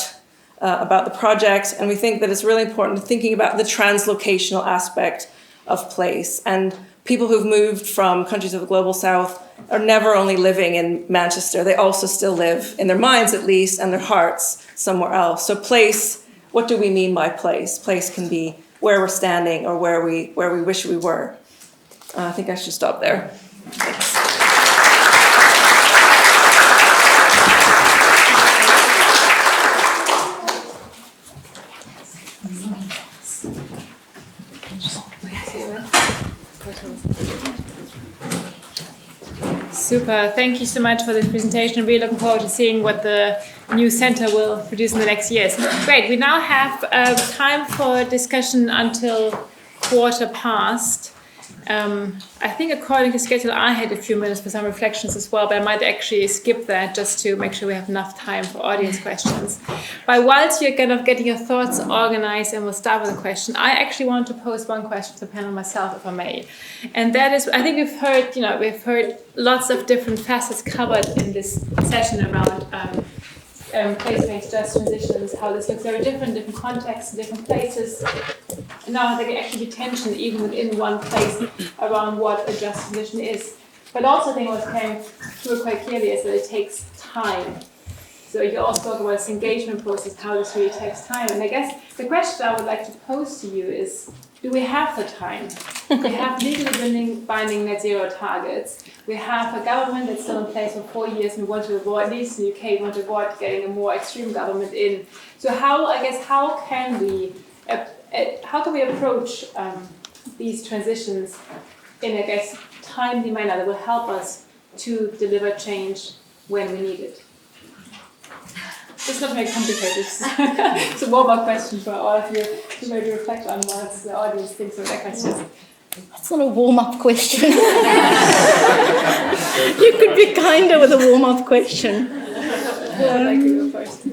Speaker 5: the project, and we think that it's really important thinking about the translocational aspect of place. And people who've moved from countries of the global south are never only living in Manchester, they also still live, in their minds at least, and their hearts, somewhere else. So place, what do we mean by place? Place can be where we're standing or where we wish we were. I think I should stop there. Thanks.
Speaker 1: Super, thank you so much for this presentation. I'm really looking forward to seeing what the new center will produce in the next years. Great, we now have time for discussion until 1:15. I think according to schedule I had a few minutes for some reflections as well, but I might actually skip that just to make sure we have enough time for audience questions. But whilst you're kind of getting your thoughts organized, and we'll start with a question, I actually want to pose one question to the panel myself, if I may. And that is, I think we've heard lots of different facets covered in this session around place-based just transitions, how this looks very different, different contexts, different places. And now there can actually be tension even within one place around what a just transition is. But also I think what came through quite clearly is that it takes time. So you also talk about this engagement process, how this really takes time. And I guess the question I would like to pose to you is, do we have the time? We have legally binding net zero targets. We have a government that's still in place for 4 years, and we want to avoid, at least in the UK, we want to avoid getting a more extreme government in. So how can we approach these transitions in, I guess, timely manner that will help us to deliver change when we need it? It's not very complicated. It's a warm-up question for all of you to maybe reflect on what the audience thinks of that question.
Speaker 2: That's not a warm-up question. You could be kinder with a warm-up question.
Speaker 1: I'd like to go first.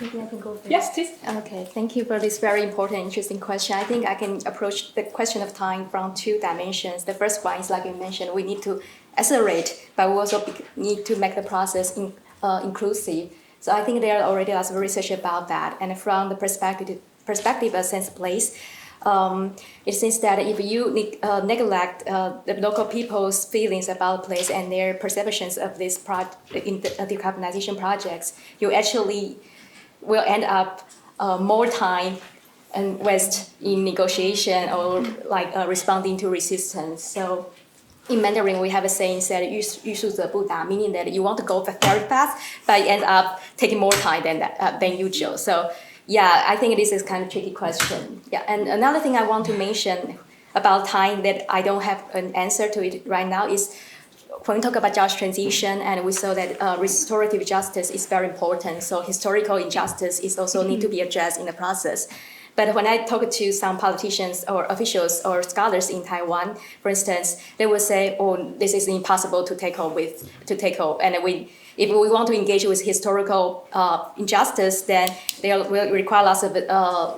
Speaker 4: Maybe I can go first.
Speaker 1: Yes, please.
Speaker 4: Okay, thank you for this very important and interesting question. I think I can approach the question of time from 2 dimensions. The first one is, like you mentioned, we need to accelerate, but we also need to make the process inclusive. So I think there are already lots of research about that. And from the perspective of sense of place, it seems that if you neglect the local people's feelings about place and their perceptions of this decarbonization projects, you actually will end up more time and waste in negotiation or responding to resistance. So in Mandarin, we have a saying said, 欲速则不达, meaning that you want to go very fast, but you end up taking more time than usual. So yeah, I think this is kind of a tricky question. Yeah, and another thing I want to mention about time that I don't have an answer to it right now is when we talk about just transition, and we saw that restorative justice is very important. So historical injustice is also need to be addressed in the process. But when I talk to some politicians or officials or scholars in Taiwan, for instance, they will say, "Oh, this is impossible to tackle." And if we want to engage with historical injustice, then they will require lots of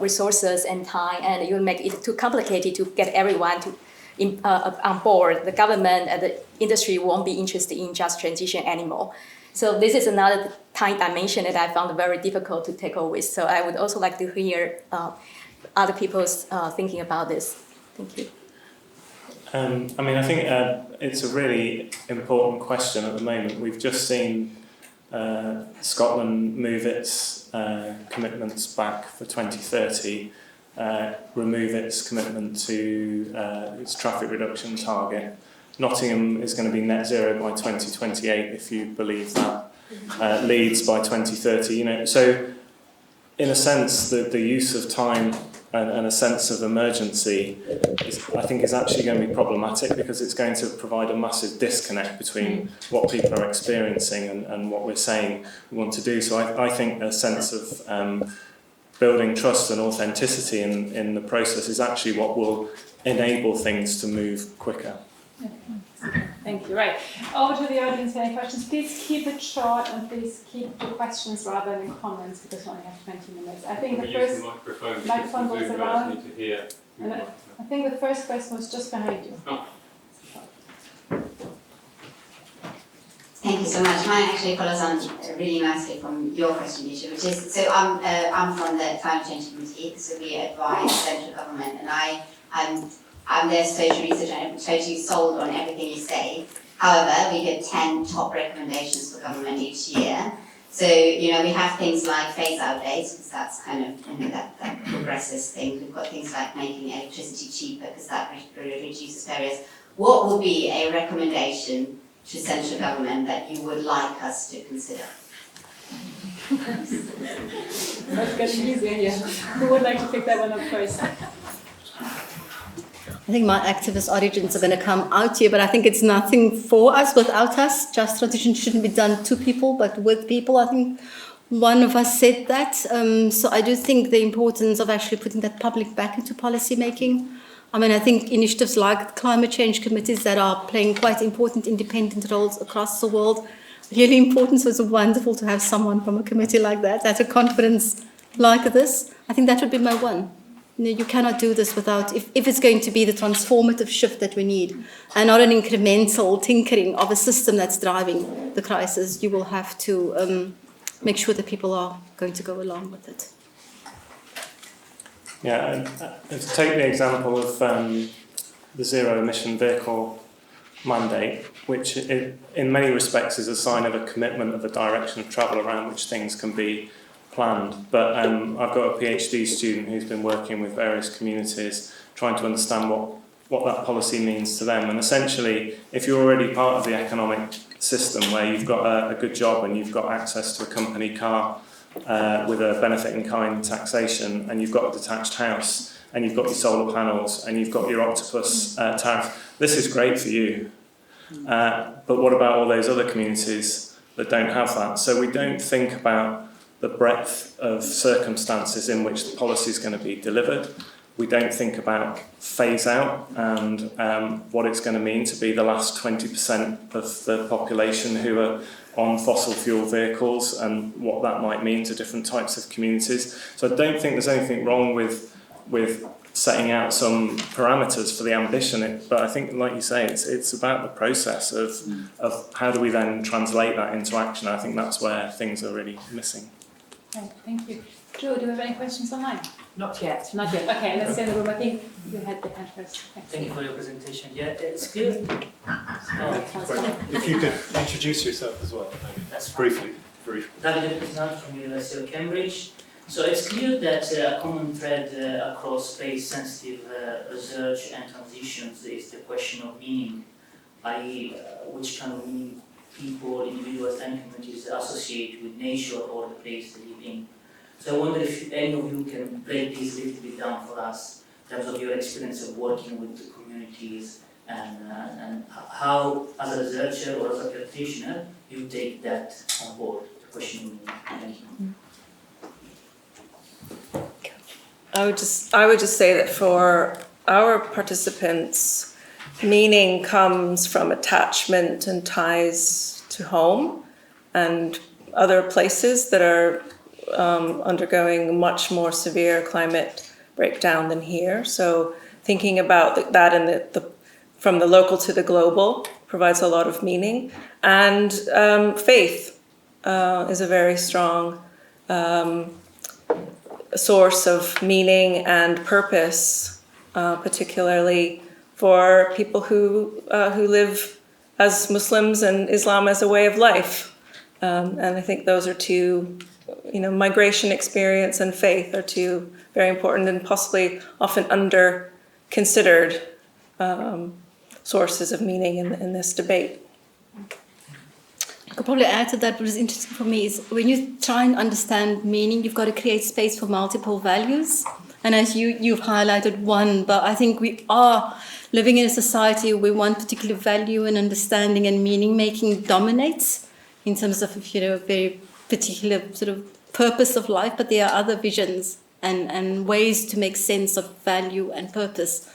Speaker 4: resources and time, and it will make it too complicated to get everyone on board. The government and the industry won't be interested in just transition anymore. So this is another time dimension that I found very difficult to tackle with. So I would also like to hear other people's thinking about this. Thank you.
Speaker 3: I think it's a really important question at the moment. We've just seen Scotland move its commitments back for 2030, remove its commitment to its traffic reduction target. Nottingham is going to be net zero by 2028, if you believe that. Leeds by 2030. So in a sense, the use of time and a sense of emergency I think is actually going to be problematic, because it's going to provide a massive disconnect between what people are experiencing and what we're saying we want to do. So I think a sense of building trust and authenticity in the process is actually what will enable things to move quicker.
Speaker 1: Thank you. Right. Over to the audience. Any questions? Please keep it short, and please keep the questions rather than comments, because we only have 20 minutes. I think the first microphone goes around. And I think the first question was just behind you.
Speaker 6: Thank you so much. Mine actually follows on really nicely from your question, Gesche, which is, so I'm from the Climate Change Committee, so we advise central government, and I'm their social researcher, and I'm totally sold on everything you say. However, we get 10 top recommendations for government each year. So, we have things like phase-out dates, because that's kind of, that progressive thing. We've got things like making electricity cheaper, because that reduces barriers. What would be a recommendation to central government that you would like us to consider?
Speaker 1: That's getting easier here. Who would like to pick that one up first?
Speaker 2: I think my activist origins are going to come out here, but I think it's nothing for us without us. Just transition shouldn't be done to people, but with people. I think one of us said that. So I do think the importance of actually putting that public back into policy making. I mean, I think initiatives like climate change committees that are playing quite important independent roles across the world, really important. So it's wonderful to have someone from a committee like that at a conference like this. I think that would be my one. You cannot do this without, if it's going to be the transformative shift that we need, and not an incremental tinkering of a system that's driving the crisis, you will have to make sure that people are going to go along with it.
Speaker 3: Yeah, and to take the example of the zero emission vehicle mandate, which in many respects is a sign of a commitment of a direction of travel around which things can be planned. But I've got a PhD student who's been working with various communities trying to understand what that policy means to them. And essentially, if you're already part of the economic system where you've got a good job and you've got access to a company car with a benefit in kind taxation, and you've got a detached house, and you've got your solar panels, and you've got your octopus tariff, this is great for you. But what about all those other communities that don't have that? So we don't think about the breadth of circumstances in which the policy is going to be delivered. We don't think about phase out and what it's going to mean to be the last 20% of the population who are on fossil fuel vehicles and what that might mean to different types of communities. So I don't think there's anything wrong with setting out some parameters for the ambition, but I think, like you say, it's about the process of how do we then translate that into action. I think that's where things are really missing.
Speaker 1: Right, thank you. Drew, do we have any questions online?
Speaker 7: Not yet.
Speaker 1: Not yet. Okay, let's stay in the room. I think you had the hand first. Thanks.
Speaker 7: Thank you for your presentation. Yeah, it's clear.
Speaker 8: If you could introduce yourself as well, maybe.
Speaker 7: That's
Speaker 8: briefly.
Speaker 7: David Representative from the University of Cambridge. So it's clear that a common thread across space-sensitive research and transitions is the question of meaning, i.e. which kind of meaning people, individuals and communities associate with nature or the place they live in. So I wonder if any of you can break this a little bit down for us in terms of your experience of working with the communities and how, as a researcher or as a practitioner, you take that on board, the question of meaning. Thank you.
Speaker 5: I would just say that for our participants, meaning comes from attachment and ties to home and other places that are undergoing much more severe climate breakdown than here. So thinking about that and from the local to the global provides a lot of meaning. And faith is a very strong source of meaning and purpose, particularly for people who live as Muslims and Islam as a way of life. And I think those are two, migration experience and faith are two very important and possibly often under-considered sources of meaning in this debate.
Speaker 2: I could probably add to that. What is interesting for me is when you try and understand meaning, you've got to create space for multiple values. And as you've highlighted one, but I think we are living in a society where one particular value and understanding and meaning making dominates in terms of a very particular sort of purpose of life, but there are other visions and ways to make sense of value and purpose.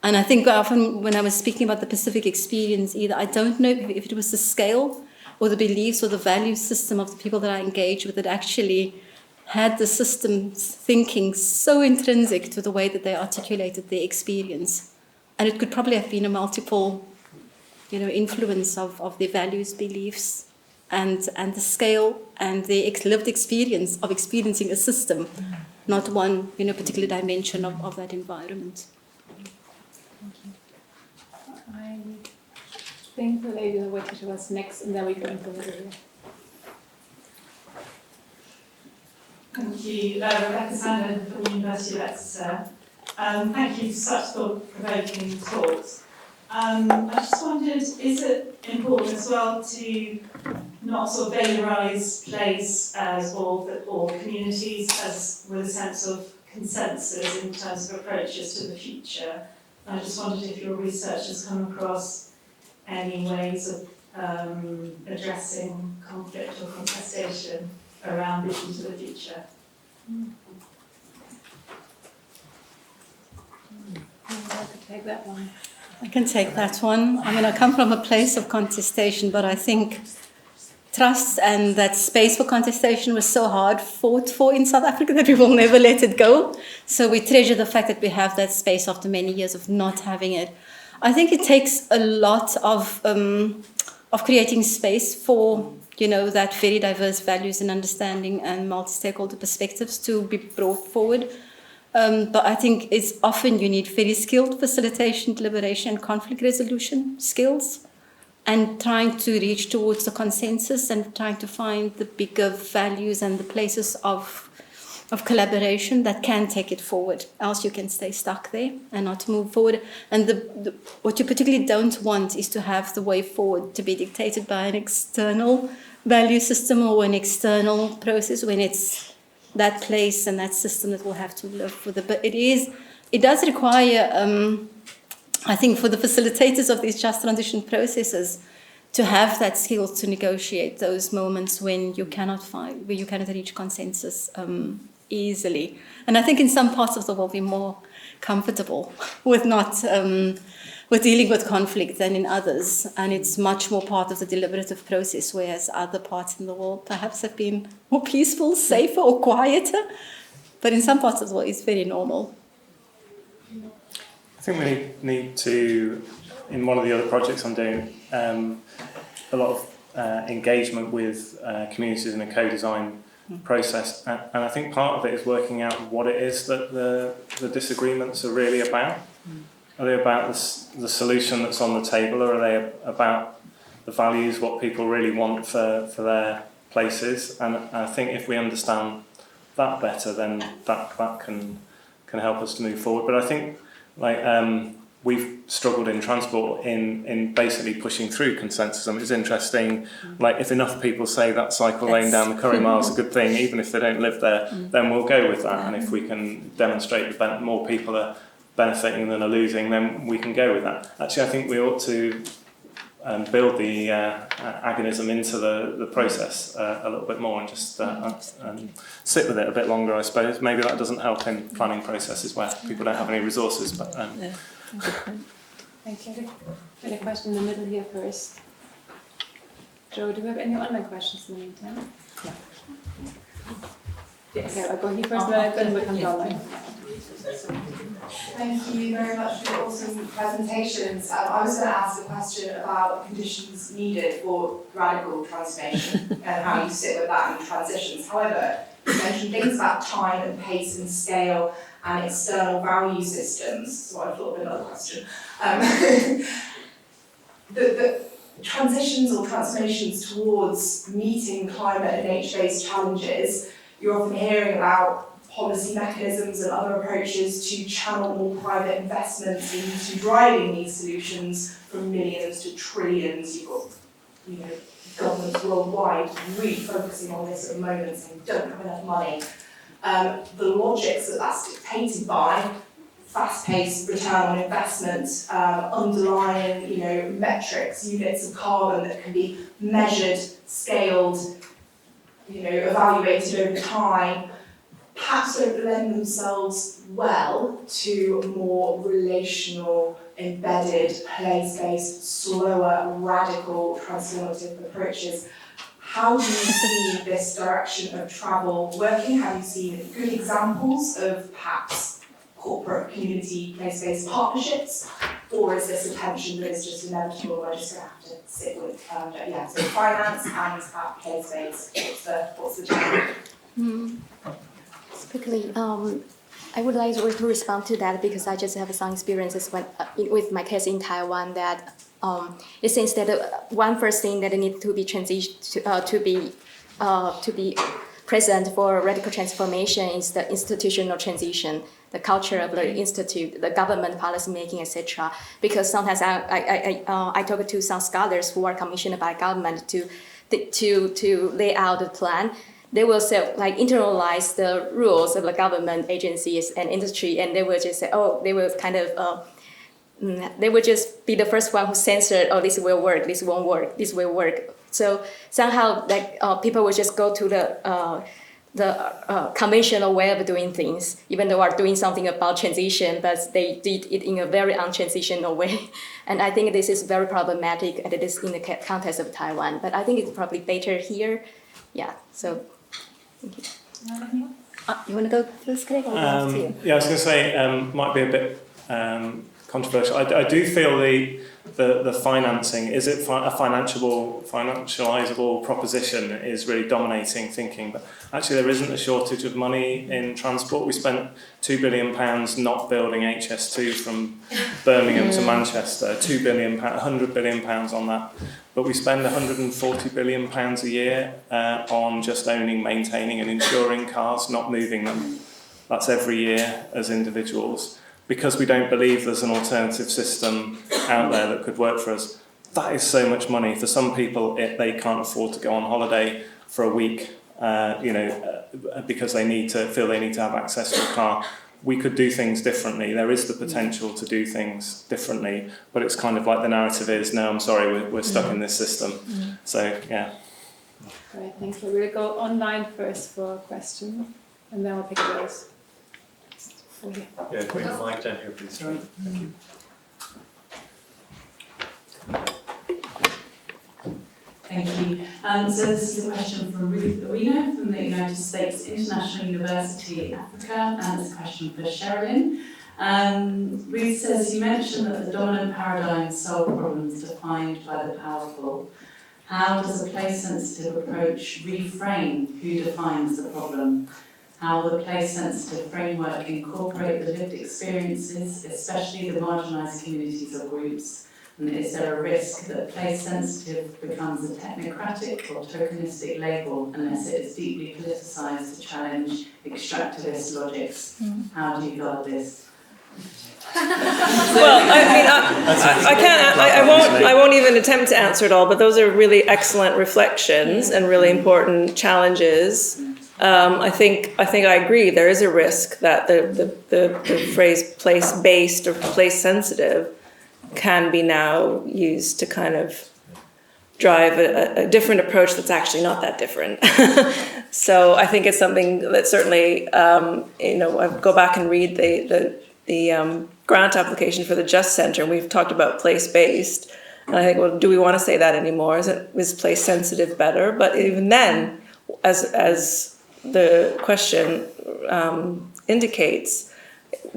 Speaker 2: And I think often when I was speaking about the Pacific experience, either I don't know if it was the scale or the beliefs or the value system of the people that I engaged with that actually had the system's thinking so intrinsic to the way that they articulated their experience. And it could probably have been a multiple, influence of their values, beliefs, and the scale and the lived experience of experiencing a system, not one particular dimension of that environment.
Speaker 1: I think the lady who waited was next, and then we go into the middle here.
Speaker 9: Thank you, Rebecca Sandon from the University of Exeter. Thank you for such thought-provoking talks. I just wondered, is it important as well to not sort of valorise place as or communities as with a sense of consensus in terms of approaches to the future? I just wondered if your research has come across any ways of addressing conflict or contestation around vision to the future.
Speaker 1: I could take that one.
Speaker 2: I can take that one. I mean, I come from a place of contestation, but I think trust and that space for contestation was so hard fought for in South Africa that we will never let it go. So we treasure the fact that we have that space after many years of not having it. I think it takes a lot of creating space for that very diverse values and understanding and multi-stakeholder perspectives to be brought forward. But I think it's often you need very skilled facilitation, deliberation, and conflict resolution skills, and trying to reach towards the consensus and trying to find the bigger values and the places of collaboration that can take it forward. Else you can stay stuck there and not move forward. And what you particularly don't want is to have the way forward to be dictated by an external value system or an external process when it's that place and that system that will have to live with it. But it does require, I think, for the facilitators of these just transition processes to have that skill to negotiate those moments when you cannot reach consensus easily. And I think in some parts of the world we're more comfortable with not with dealing with conflict than in others, and it's much more part of the deliberative process, whereas other parts in the world perhaps have been more peaceful, safer, or quieter. But in some parts of the world, it's very normal.
Speaker 3: I think we need to, in one of the other projects I'm doing, a lot of engagement with communities in a co-design process, and I think part of it is working out what it is that the disagreements are really about. Are they about the solution that's on the table, or are they about the values, what people really want for their places? And I think if we understand that better, then that can help us to move forward. But I think we've struggled in transport in basically pushing through consensus. I mean, it's interesting, if enough people say that cycle lane down the Curry Mile is a good thing, even if they don't live there, then we'll go with that. And if we can demonstrate that more people are benefiting than are losing, then we can go with that. Actually, I think we ought to build the agonism into the process a little bit more and just sit with it a bit longer, I suppose. Maybe that doesn't help in planning processes where people don't have any resources. But
Speaker 1: Thank you. Any question in the middle here first? Joe, do we have any online questions in the meantime? No. Yeah, okay, I'll go here first, then we'll come to online.
Speaker 10: Thank you very much for your awesome presentations. I was going to ask a question about conditions needed for radical transformation and how you sit with that in transitions. However, you mentioned things about time and pace and scale and external value systems. So I thought of another question. The transitions or transformations towards meeting climate and nature-based challenges, you're often hearing about policy mechanisms and other approaches to channel more private investments into driving these solutions from millions to trillions. You've got, governments worldwide really focusing on this at the moment, saying don't have enough money. The logics that's dictated by fast-paced return on investment, underlying, metrics, units of carbon that can be measured, scaled, evaluated over time, perhaps don't lend themselves well to more relational, embedded, place-based, slower, radical, transformative approaches. How do you see this direction of travel working? Have you seen good examples of perhaps corporate, community, place-based partnerships, or is this a tension that is just inevitable? We're just going to have to sit with, so finance and that place-based. What's the challenge?
Speaker 4: Quickly, I would like to respond to that because I just have some experiences with my case in Taiwan that it seems that one first thing that needs to be to be present for radical transformation is the institutional transition, the culture of the institute, the government policy making, etc. Because sometimes I talk to some scholars who are commissioned by government to lay out the plan. They will say, internalize the rules of the government agencies and industry, and they will just say, they will they will just be the first one who censored, this will work, this won't work, this will work. So somehow, people will just go to the conventional way of doing things, even though are doing something about transition, but they did it in a very untransitional way. And I think this is very problematic, and it is in the context of Taiwan. But I think it's probably better here. Yeah, so thank you.
Speaker 2: You want to go first, Craig? Or
Speaker 3: I was going to say, might be a bit controversial. I do feel the financing, is it a financializable proposition is really dominating thinking, but actually there isn't a shortage of money in transport. We spent £2 billion not building HS2 from Birmingham to Manchester, £100 billion on that, but we spend £140 billion a year on just owning, maintaining and insuring cars, not moving them. That's every year as individuals. Because we don't believe there's an alternative system out there that could work for us. That is so much money. For some people, they can't afford to go on holiday for a week, because they feel they need to have access to a car. We could do things differently. There is the potential to do things differently, but it's kind of like the narrative is, no, I'm sorry, we're stuck in this system. So, yeah.
Speaker 1: Great, thank you. We'll go online first for a question, and then we'll pick those. Okay.
Speaker 8: Yeah, can we have a mic down here, please? Thank you.
Speaker 9: Thank you. So this is a question from Ruth Arena from the United States International University in Africa, and it's a question for Sherilyn. Ruth says, you mentioned that the dominant paradigms solve problems defined by the powerful. How does a place-sensitive approach reframe who defines the problem? How will the place-sensitive framework incorporate the lived experiences, especially the marginalised communities or groups? And is there a risk that place-sensitive becomes a technocratic or tokenistic label unless it is deeply politicised to challenge extractivist logics? How do you guard this?
Speaker 5: Well, I won't even attempt to answer it all, but those are really excellent reflections and really important challenges. I think I agree. There is a risk that the phrase place-based or place-sensitive can be now used to kind of drive a different approach that's actually not that different. So I think it's something that certainly, I go back and read the grant application for the Just Center, and we've talked about place-based, and I think, well, do we want to say that anymore? Is place-sensitive better? But even then, as the question indicates,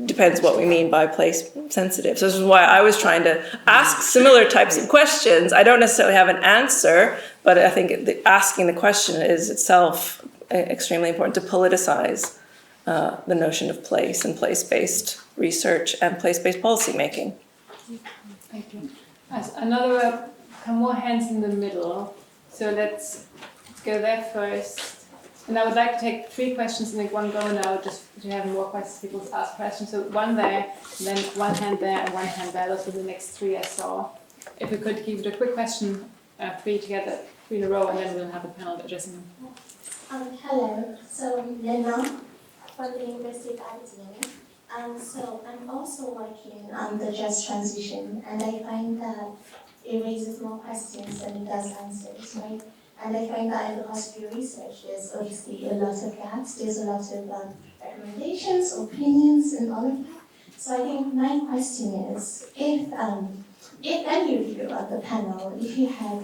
Speaker 5: depends what we mean by place sensitive. So this is why I was trying to ask similar types of questions. I don't necessarily have an answer, but I think asking the question is itself extremely important to politicize the notion of place and place-based research and place-based policy making.
Speaker 1: Thank you. Another, more hands in the middle. So let's go there first. And I would like to take 3 questions in one go now, just to have more questions, people to ask questions. So one there, and then one hand there, and one hand there. Those were the next 3 I saw. If we could keep it a quick question, 3 together, 3 in a row, and then we'll have a panel addressing them.
Speaker 11: Hello, so I'm Lynn from the University of Aberdeen. So I'm also working on the just transition, and I find that it raises more questions than it does answers, right? And I find that in the course of your research, there's obviously a lot of gaps, there's a lot of recommendations, opinions, and all of that. So I think my question is, if any of you on the panel, if you had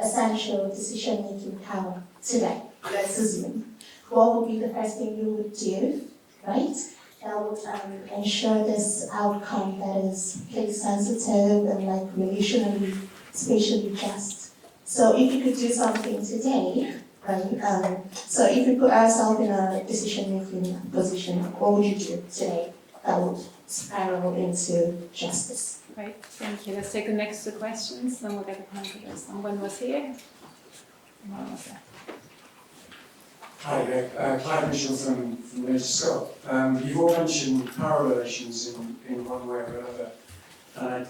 Speaker 11: essential decision-making power today, let's assume, what would be the first thing you would do, right? that would ensure this outcome that is place sensitive and like relationally, spatially just. So if you could do something today, right? So if we put ourselves in a decision-making position, what would you do today that would spiral into justice?
Speaker 1: Right, thank you. Let's take the next 2 questions, then we'll get the point. Someone was here. One was there.
Speaker 12: Hi there, Clive Mitchell from Leeds Scott. You've all mentioned power relations in one way or another. I had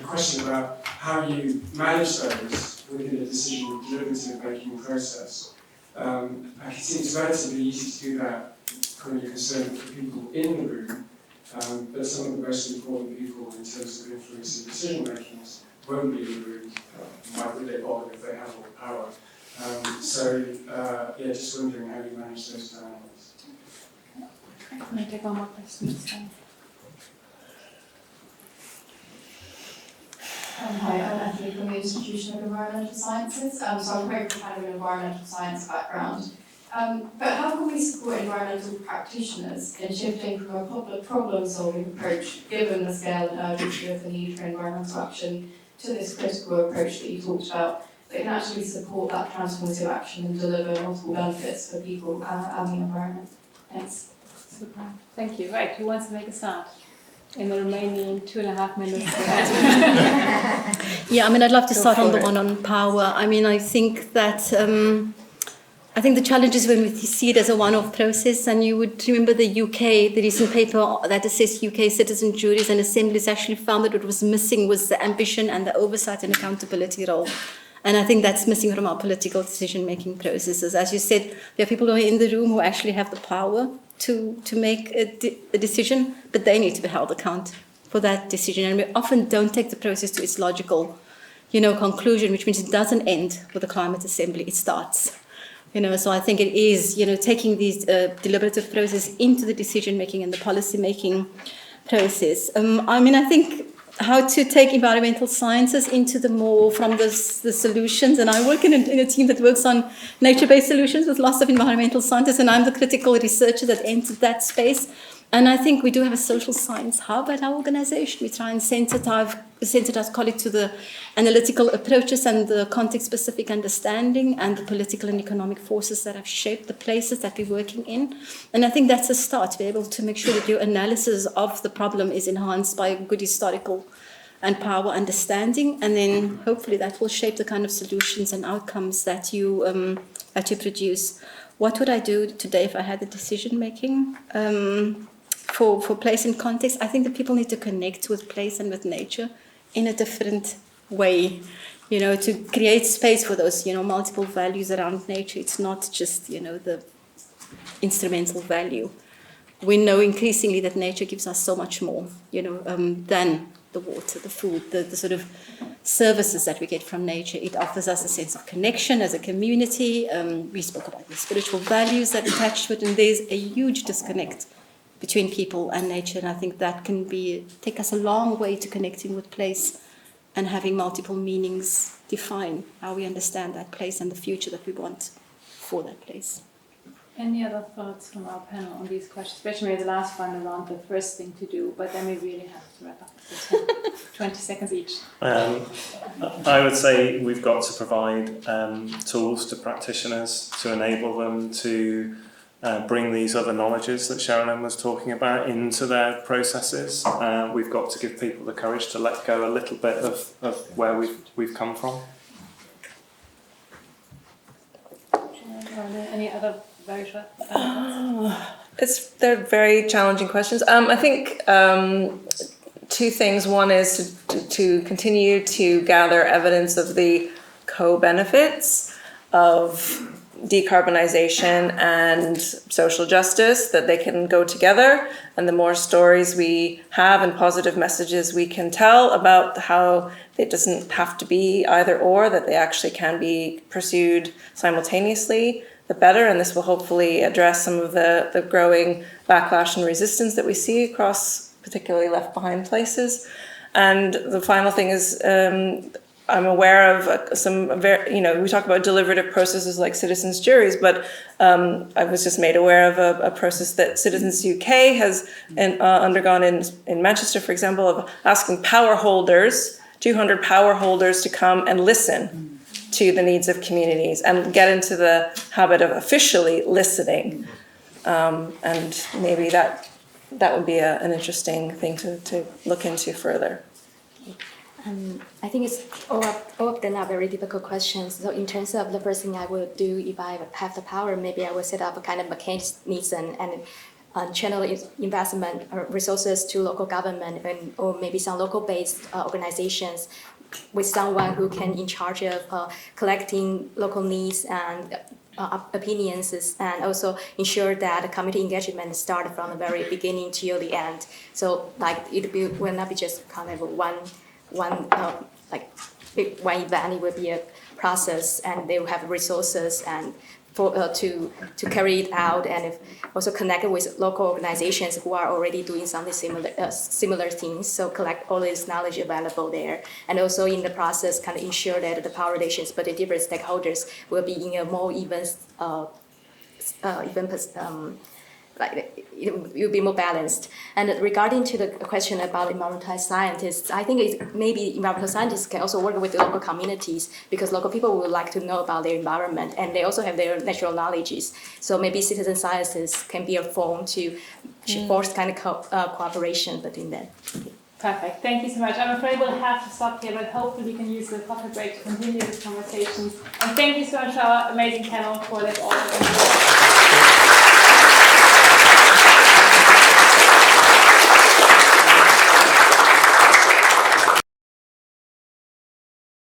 Speaker 12: a question about how you manage those within a decision deliberative making process. I can see it's relatively easy to do that when you're concerned with the people in the room, but some of the most important people in terms of influencing decision making won't be in the room. Why would they bother if they have all the power? Yeah, just wondering how you manage those dynamics.
Speaker 1: I'm going to take one more question.
Speaker 13: Hi, I'm Natalie from the Institution of Environmental Sciences. So I'm coming from kind of an environmental science background. But how can we support environmental practitioners in shifting from a problem-solving approach, given the scale and urgency of the need for environmental action, to this critical approach that you talked about, that can actually support that transformative action and deliver multiple benefits for people and the environment? Thanks.
Speaker 1: Super. Thank you. Right, who wants to make a start? In the remaining 2.5 minutes.
Speaker 2: Yeah, I mean, I'd love to start on the one on power. I mean, I think that I think the challenge is when we see it as a one-off process, and you would remember the UK, the recent paper that assessed UK citizen juries and assemblies actually found that what was missing was the ambition and the oversight and accountability role. And I think that's missing from our political decision-making processes. As you said, there are people who are in the room who actually have the power to make a decision, but they need to be held account for that decision. And we often don't take the process to its logical, conclusion, which means it doesn't end with the climate assembly, it starts. So I think it is, taking these deliberative process into the decision-making and the policy-making process. I think how to take environmental sciences into the more from the solutions. And I work in a team that works on nature-based solutions with lots of environmental scientists, and I'm the critical researcher that entered that space. And I think we do have a social science hub at our organization. We try and sensitize colleagues to the analytical approaches and the context-specific understanding and the political and economic forces that have shaped the places that we're working in. And I think that's a start, to be able to make sure that your analysis of the problem is enhanced by a good historical and power understanding. And then hopefully that will shape the kind of solutions and outcomes that you produce. What would I do today if I had the decision-making? For place and context, I think that people need to connect with place and with nature in a different way, to create space for those, multiple values around nature. It's not just, the instrumental value. We know increasingly that nature gives us so much more, than the water, the food, the sort of services that we get from nature. It offers us a sense of connection as a community. We spoke about the spiritual values that attach to it, and there's a huge disconnect between people and nature, and I think that can take us a long way to connecting with place and having multiple meanings define how we understand that place and the future that we want for that place.
Speaker 1: Any other thoughts from our panel on these questions, especially the last one around the first thing to do, but then we really have to wrap up. 20 seconds each.
Speaker 3: I would say we've got to provide tools to practitioners to enable them to bring these other knowledges that Sherilyn was talking about into their processes. We've got to give people the courage to let go a little bit of where we've come from.
Speaker 1: Any other very short
Speaker 5: They're very challenging questions. I think two things. One is to continue to gather evidence of the co-benefits of decarbonization and social justice, that they can go together, and the more stories we have and positive messages we can tell about how it doesn't have to be either or, that they actually can be pursued simultaneously, the better. And this will hopefully address some of the growing backlash and resistance that we see across particularly left behind places. And the final thing is I'm aware of some very, we talk about deliberative processes like citizens' juries, but I was just made aware of a process that Citizens UK has undergone in Manchester, for example, of asking power holders, 200 power holders, to come and listen to the needs of communities and get into the habit of officially listening. And maybe that would be an interesting thing to look into further.
Speaker 4: I think it's all of them are very difficult questions. So in terms of the first thing I would do if I have the power, maybe I would set up a kind of mechanism and channel investment or resources to local government or maybe some local-based organizations with someone who can in charge of collecting local needs and opinions, and also ensure that the community engagement started from the very beginning till the end. So like will not be just kind of one event. It will be a process, and they will have resources and to carry it out, and also connect with local organizations who are already doing something similar things. So collect all this knowledge available there, and also in the process, kind of ensure that the power relations between different stakeholders will be in a more even it will be more balanced. And regarding to the question about environmental scientists, I think maybe environmental scientists can also work with the local communities, because local people would like to know about their environment, and they also have their natural knowledges. So maybe citizen scientists can be a form to force kind of cooperation between them.
Speaker 1: Perfect. Thank you so much. I'm afraid we'll have to stop here, but hopefully we can use the coffee break to continue this conversation. And thank you so much to our amazing panel for this awesome.